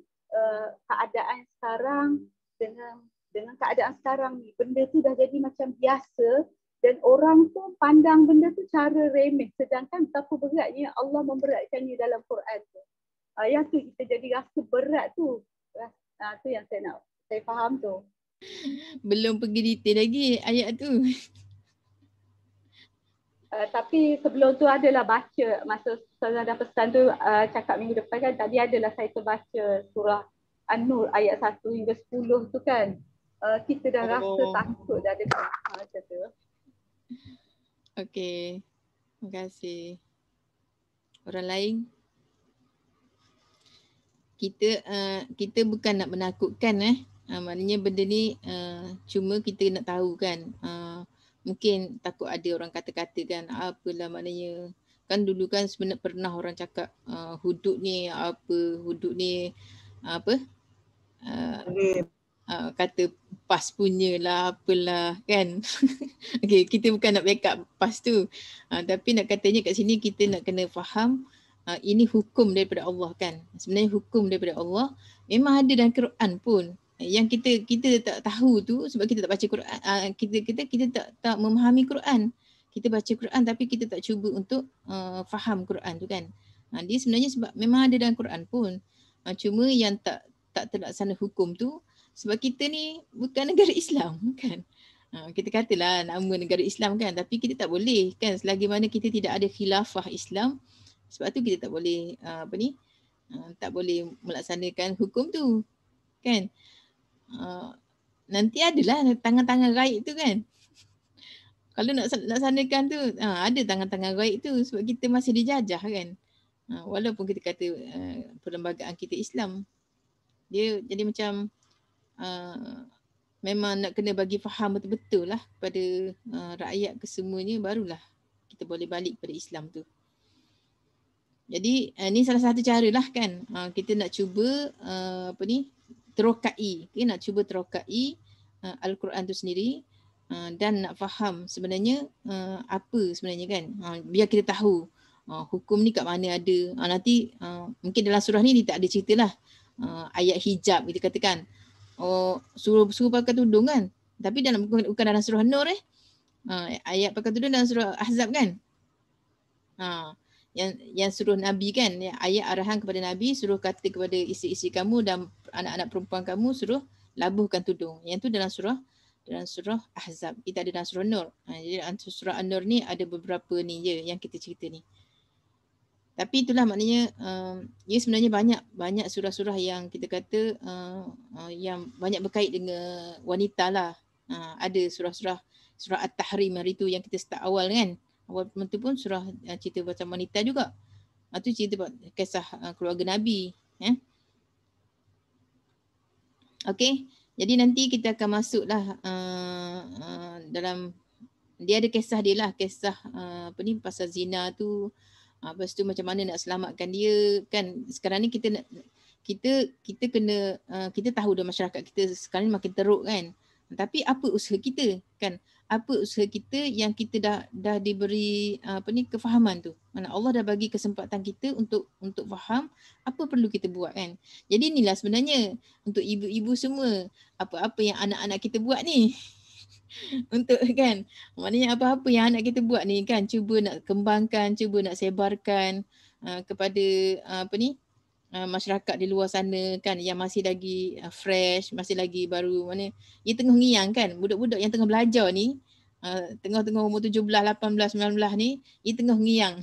keadaan sekarang dengan keadaan sekarang ni, benda tu dah jadi macam biasa dan orang tu pandang benda tu cara remeh, sedangkan betapa beratnya Allah memberatkannya dalam Quran tu. Yang tu kita jadi rasa berat tu. Tu yang saya faham tu.
Belum pergi detail lagi ayat tu.
Tapi sebelum tu adalah baca, masa Ustazah dah pesan tu cakap minggu depan kan, tadi adalah saya terbaca surah An-Nur ayat 1 hingga 10 tu kan. Kita dah rasa takut dah dengar macam tu.
Okey. Terima kasih. Orang lain? Kita bukan nak menakutkan maknanya benda ni cuma kita nak tahu kan. Mungkin takut ada orang kata-kata kan apalah maknanya. Kan dulu kan sebenarnya pernah orang cakap hudud ni kata PAS punya lah apalah kan. Okay, kita bukan nak backup PAS tu. Tapi nak katanya kat sini kita nak kena faham ini hukum daripada Allah kan. Sebenarnya hukum daripada Allah memang ada dalam Quran pun. Yang kita tak tahu tu sebab kita tak baca Quran, kita tak memahami Quran. Kita baca Quran tapi kita tak cuba untuk faham Quran tu kan. Dia sebenarnya sebab memang ada dalam Quran pun. Cuma yang tak terlaksana hukum tu sebab kita ni bukan negara Islam kan. Kita katalah nama negara Islam kan, tapi kita tak boleh kan selagi mana kita tidak ada khilafah Islam. Sebab tu kita tak boleh tak boleh melaksanakan hukum tu kan. Nanti adalah tangan-tangan gaib tu kan. Kalau nak laksanakan tu ada tangan-tangan gaib tu sebab kita masih dijajah kan. Walaupun kita kata perlembagaan kita Islam, dia jadi macam memang nak kena bagi faham betul-betul lah kepada rakyat kesemuanya, barulah kita boleh balik pada Islam tu. Jadi ni salah satu cara lah kan. Kita nak cuba terokai, nak cuba terokai Al-Quran tu sendiri dan nak faham sebenarnya apa sebenarnya kan. Biar kita tahu hukum ni kat mana ada. Nanti mungkin dalam surah ni tak ada cerita lah ayat hijab kita katakan. Suruh pakai tudung kan. Tapi bukan dalam surah Nur ayat pakai tudung dalam surah Ahzab kan. Yang suruh Nabi kan, ayat arahan kepada Nabi, suruh kata kepada isteri-isteri kamu dan anak-anak perempuan kamu suruh labuhkan tudung. Yang tu dalam surah Ahzab. Kita ada dalam surah Nur. Jadi dalam surah An-Nur ni ada beberapa ni je yang kita cerita ni. Tapi itulah maknanya ia sebenarnya banyak surah-surah yang kita kata yang banyak berkait dengan wanita lah. Ada surah At-Tahrim hari tu yang kita start awal kan. Awal tu pun surah cerita macam wanita juga. Itu cerita kisah keluarga Nabi. Okey, jadi nanti kita akan masuklah dalam, dia ada kisah dia lah, kisah pasal zina tu. Lepas tu macam mana nak selamatkan dia kan. Sekarang ni kita kena kita tahu dah masyarakat kita sekarang ni makin teruk kan. Tapi apa usaha kita kan? Apa usaha kita yang kita dah diberi kefahaman tu. Mana Allah dah bagi kesempatan kita untuk faham apa perlu kita buat kan. Jadi inilah sebenarnya untuk ibu-ibu semua, apa yang anak-anak kita buat ni. Untuk kan, maknanya apa-apa yang anak kita buat ni kan, cuba nak kembangkan, cuba nak sebarkan kepada masyarakat di luar sana kan, yang masih lagi fresh, masih lagi baru, mana dia tengah ngiang kan, budak-budak yang tengah belajar ni, tengah-tengah umur 17, 18, 19 ni, dia tengah ngiang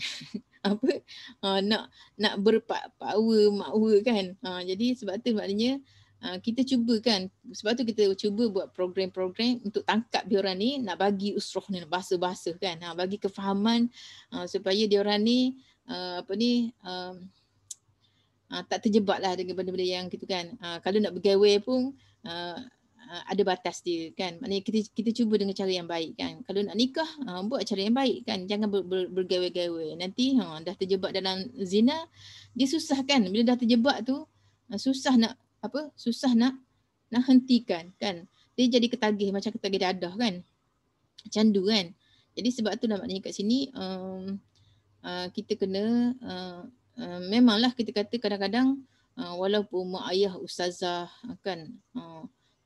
nak berpower makwa kan. Jadi sebab tu maknanya kita cuba kan, sebab tu kita cuba buat program-program untuk tangkap diorang ni, nak bagi usroh ni, bahasa-bahasa kan, bagi kefahaman supaya diorang ni tak terjebak lah dengan benda-benda yang gitu kan. Kalau nak bergawe pun ada batas dia kan. Maknanya kita cuba dengan cara yang baik kan. Kalau nak nikah, buat cara yang baik kan. Jangan bergawe-gawe. Nanti dah terjebak dalam zina, dia susah kan. Bila dah terjebak tu, susah nak hentikan kan. Dia jadi ketagih, macam ketagih dadah kan. Candu kan. Jadi sebab tu maknanya kat sini kita kena memanglah kita kata kadang-kadang walaupun mak ayah ustazah kan,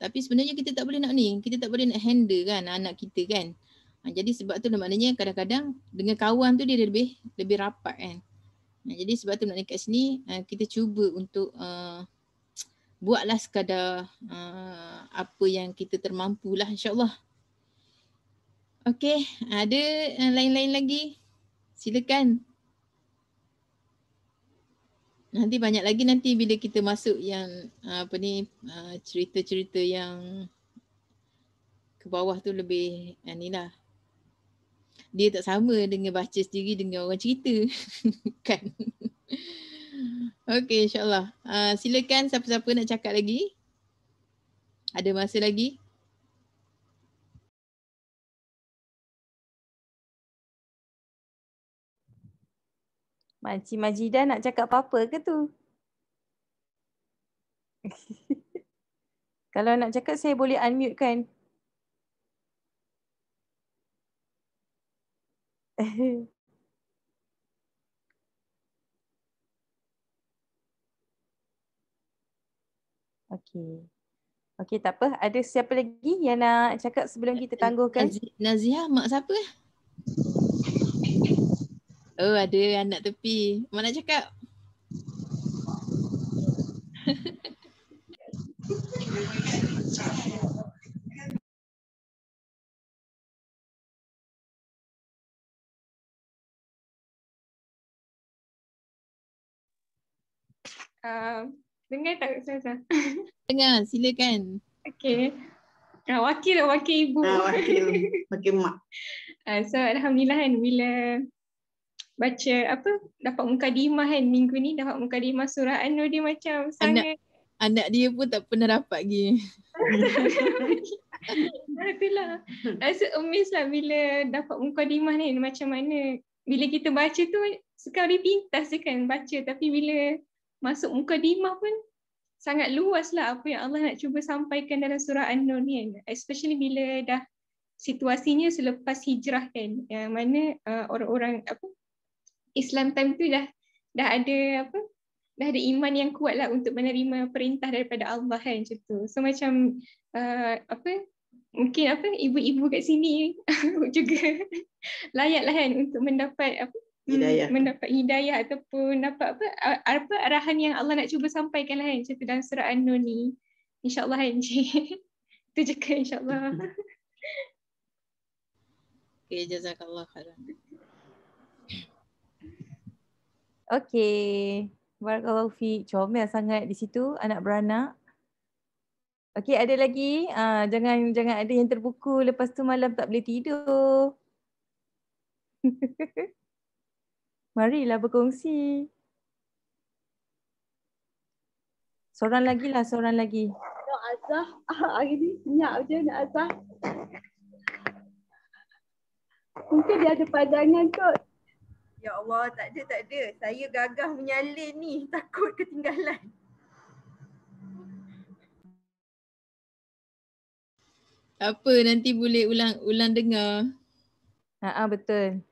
tapi sebenarnya kita tak boleh nak ni, kita tak boleh nak handle kan anak kita kan. Jadi sebab tu maknanya kadang-kadang dengan kawan tu dia lebih rapat kan. Jadi sebab tu maknanya kat sini kita cuba untuk buatlah sekadar apa yang kita termampulah, insya-Allah. Okey, ada lain-lain lagi? Silakan. Nanti banyak lagi nanti bila kita masuk yang cerita-cerita yang ke bawah tu lebih inilah. Dia tak sama dengan baca sendiri dengan orang cerita kan. Okey, insya-Allah. Silakan siapa-siapa nak cakap lagi? Ada masa lagi?
Makcik Majidah nak cakap apa-apa ke tu? Kalau nak cakap saya boleh unmute kan? Okey. Okey, tak apa. Ada siapa lagi yang nak cakap sebelum kita tangguhkan?
Naziah, mak siapa? Oh, ada anak tepi. Mak nak cakap.
Dengar tak Ustazah?
Dengar, silakan.
Okey. Wakil ibu.
Wakil mak.
So alhamdulillah kan bila baca dapat mukadimah kan minggu ni, dapat mukadimah surah An-Nur, dia macam sangat
anak dia pun tak pernah dapat lagi.
Itulah. Rasa amazed lah bila dapat mukadimah ni, macam mana bila kita baca tu sekali pintas je kan baca, tapi bila masuk mukadimah pun sangat luas lah apa yang Allah nak cuba sampaikan dalam surah An-Nur ni kan. Especially bila dah situasinya selepas hijrah kan, yang mana orang-orang Islam time tu dah ada dah ada iman yang kuat lah untuk menerima perintah daripada Allah kan, macam tu. So macam mungkin ibu-ibu kat sini juga layak lah kan untuk mendapat mendapat hidayah ataupun dapat apa arahan yang Allah nak cuba sampaikan lah kan, macam tu dalam surah An-Nur ni. InsyaAllah kan Encik. Itu je kan insyaAllah.
Okay, jazakallah khairan.
Okey. Barakallahu fiik. Comel sangat di situ anak beranak. Okey, ada lagi? Jangan ada yang terbuku lepas tu malam tak boleh tidur. Marilah berkongsi. Seorang lagi lah, seorang lagi.
Nak Azah, hari ni senyap je Nak Azah. Mungkin dia ada pandangan kot.
Ya Allah, tak ada. Saya gagah menyalin ni, takut ketinggalan.
Apa nanti boleh ulang dengar.
Betul.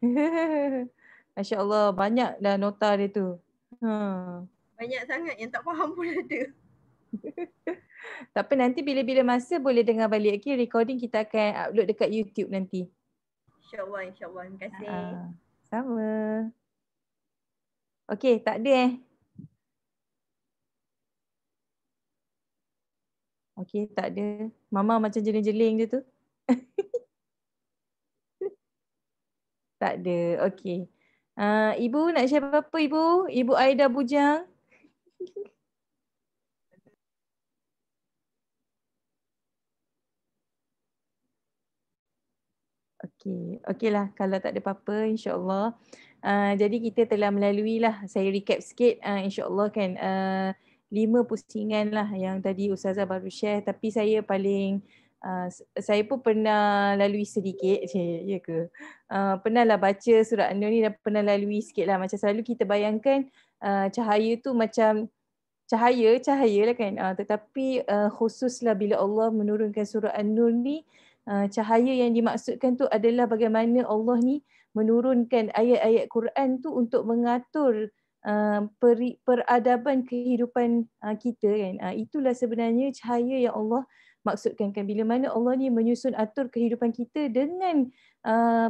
Masya Allah, banyak dah nota dia tu.
Banyak sangat yang tak faham pun ada.
Tak apa, nanti bila-bila masa boleh dengar balik. Okay, recording kita akan upload dekat YouTube nanti.
InsyaAllah. Terima kasih.
Sama. Okay, tak ada Okay, tak ada. Mama macam jeling-jeling je tu. Tak ada. Okay. Ibu nak share apa-apa Ibu? Ibu Aida Bujang. Okey lah kalau tak ada apa-apa, insya-Allah. Jadi kita telah melalui lah, saya recap sikit, insya-Allah kan 5 pusingan lah yang tadi Ustazah baru share, tapi saya paling saya pun pernah lalui sedikit, ya ke? Pernah lah baca surah An-Nur ni dan pernah lalui sikit lah. Macam selalu kita bayangkan cahaya tu macam cahaya lah kan. Tetapi khususlah bila Allah menurunkan surah An-Nur ni, cahaya yang dimaksudkan tu adalah bagaimana Allah ni menurunkan ayat-ayat Quran tu untuk mengatur peradaban kehidupan kita kan. Itulah sebenarnya cahaya yang Allah maksudkan kan. Bila mana Allah ni menyusun atur kehidupan kita dengan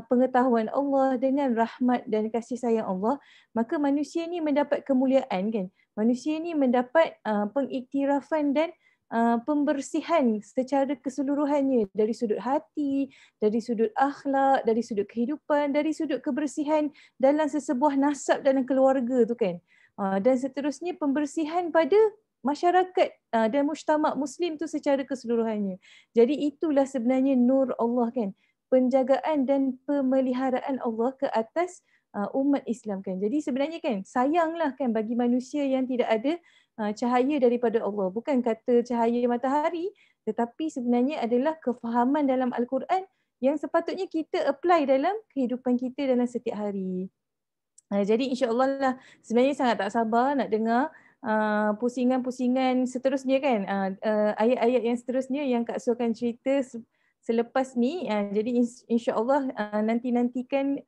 pengetahuan Allah, dengan rahmat dan kasih sayang Allah, maka manusia ni mendapat kemuliaan kan. Manusia ni mendapat pengiktirafan dan pembersihan secara keseluruhannya, dari sudut hati, dari sudut akhlak, dari sudut kehidupan, dari sudut kebersihan dalam sesebuah nasab dalam keluarga tu kan. Dan seterusnya pembersihan pada masyarakat dan mujtama' Muslim tu secara keseluruhannya. Jadi itulah sebenarnya nur Allah kan. Penjagaan dan pemeliharaan Allah ke atas umat Islam kan. Jadi sebenarnya kan sayanglah kan bagi manusia yang tidak ada cahaya daripada Allah. Bukan kata cahaya matahari, tetapi sebenarnya adalah kefahaman dalam Al-Quran yang sepatutnya kita apply dalam kehidupan kita dalam setiap hari. Jadi insya-Allah lah, sebenarnya sangat tak sabar nak dengar pusingan-pusingan seterusnya kan, ayat-ayat yang seterusnya yang Kak Su akan cerita selepas ni. Jadi insya-Allah nantikan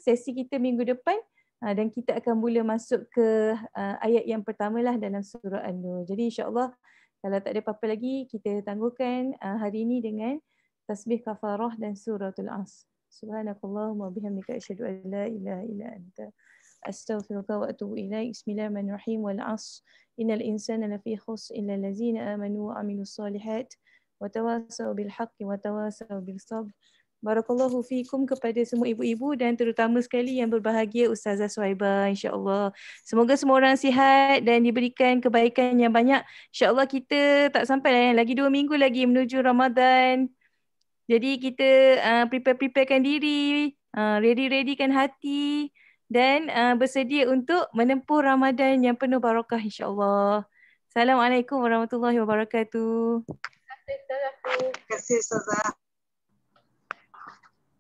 sesi kita minggu depan. Dan kita akan mula masuk ke ayat yang pertama lah dalam surah An-Nur. Jadi insya-Allah kalau tak ada apa-apa lagi, kita tangguhkan hari ini dengan tasbih kafarah dan suratul Asr. Subhanakallahumma bihamdika asyhadu an la ilaha illa anta astaghfiruka wa atubu ilaik. Bismillahirrahmanirrahim. Wal 'asr. Innal insana lafi khusr illa allazina amanu wa 'amilus solihat wa tawasaw bil haqqi wa tawasaw bis sabr. Barakallahu fiikum kepada semua ibu-ibu dan terutama sekali yang berbahagia Ustazah Suhaibah, insya-Allah. Semoga semua orang sihat dan diberikan kebaikan yang banyak. Insya-Allah kita tak sampai lah, lagi 2 minggu lagi menuju Ramadan. Jadi kita prepare-preparekan diri, ready-readykan hati dan bersedia untuk menempuh Ramadan yang penuh barakah insya-Allah. Assalamualaikum warahmatullahi wabarakatuh.
Terima kasih Ustazah.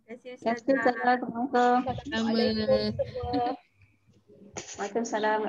Terima kasih Ustazah.
Sama.
Waalaikumsalam.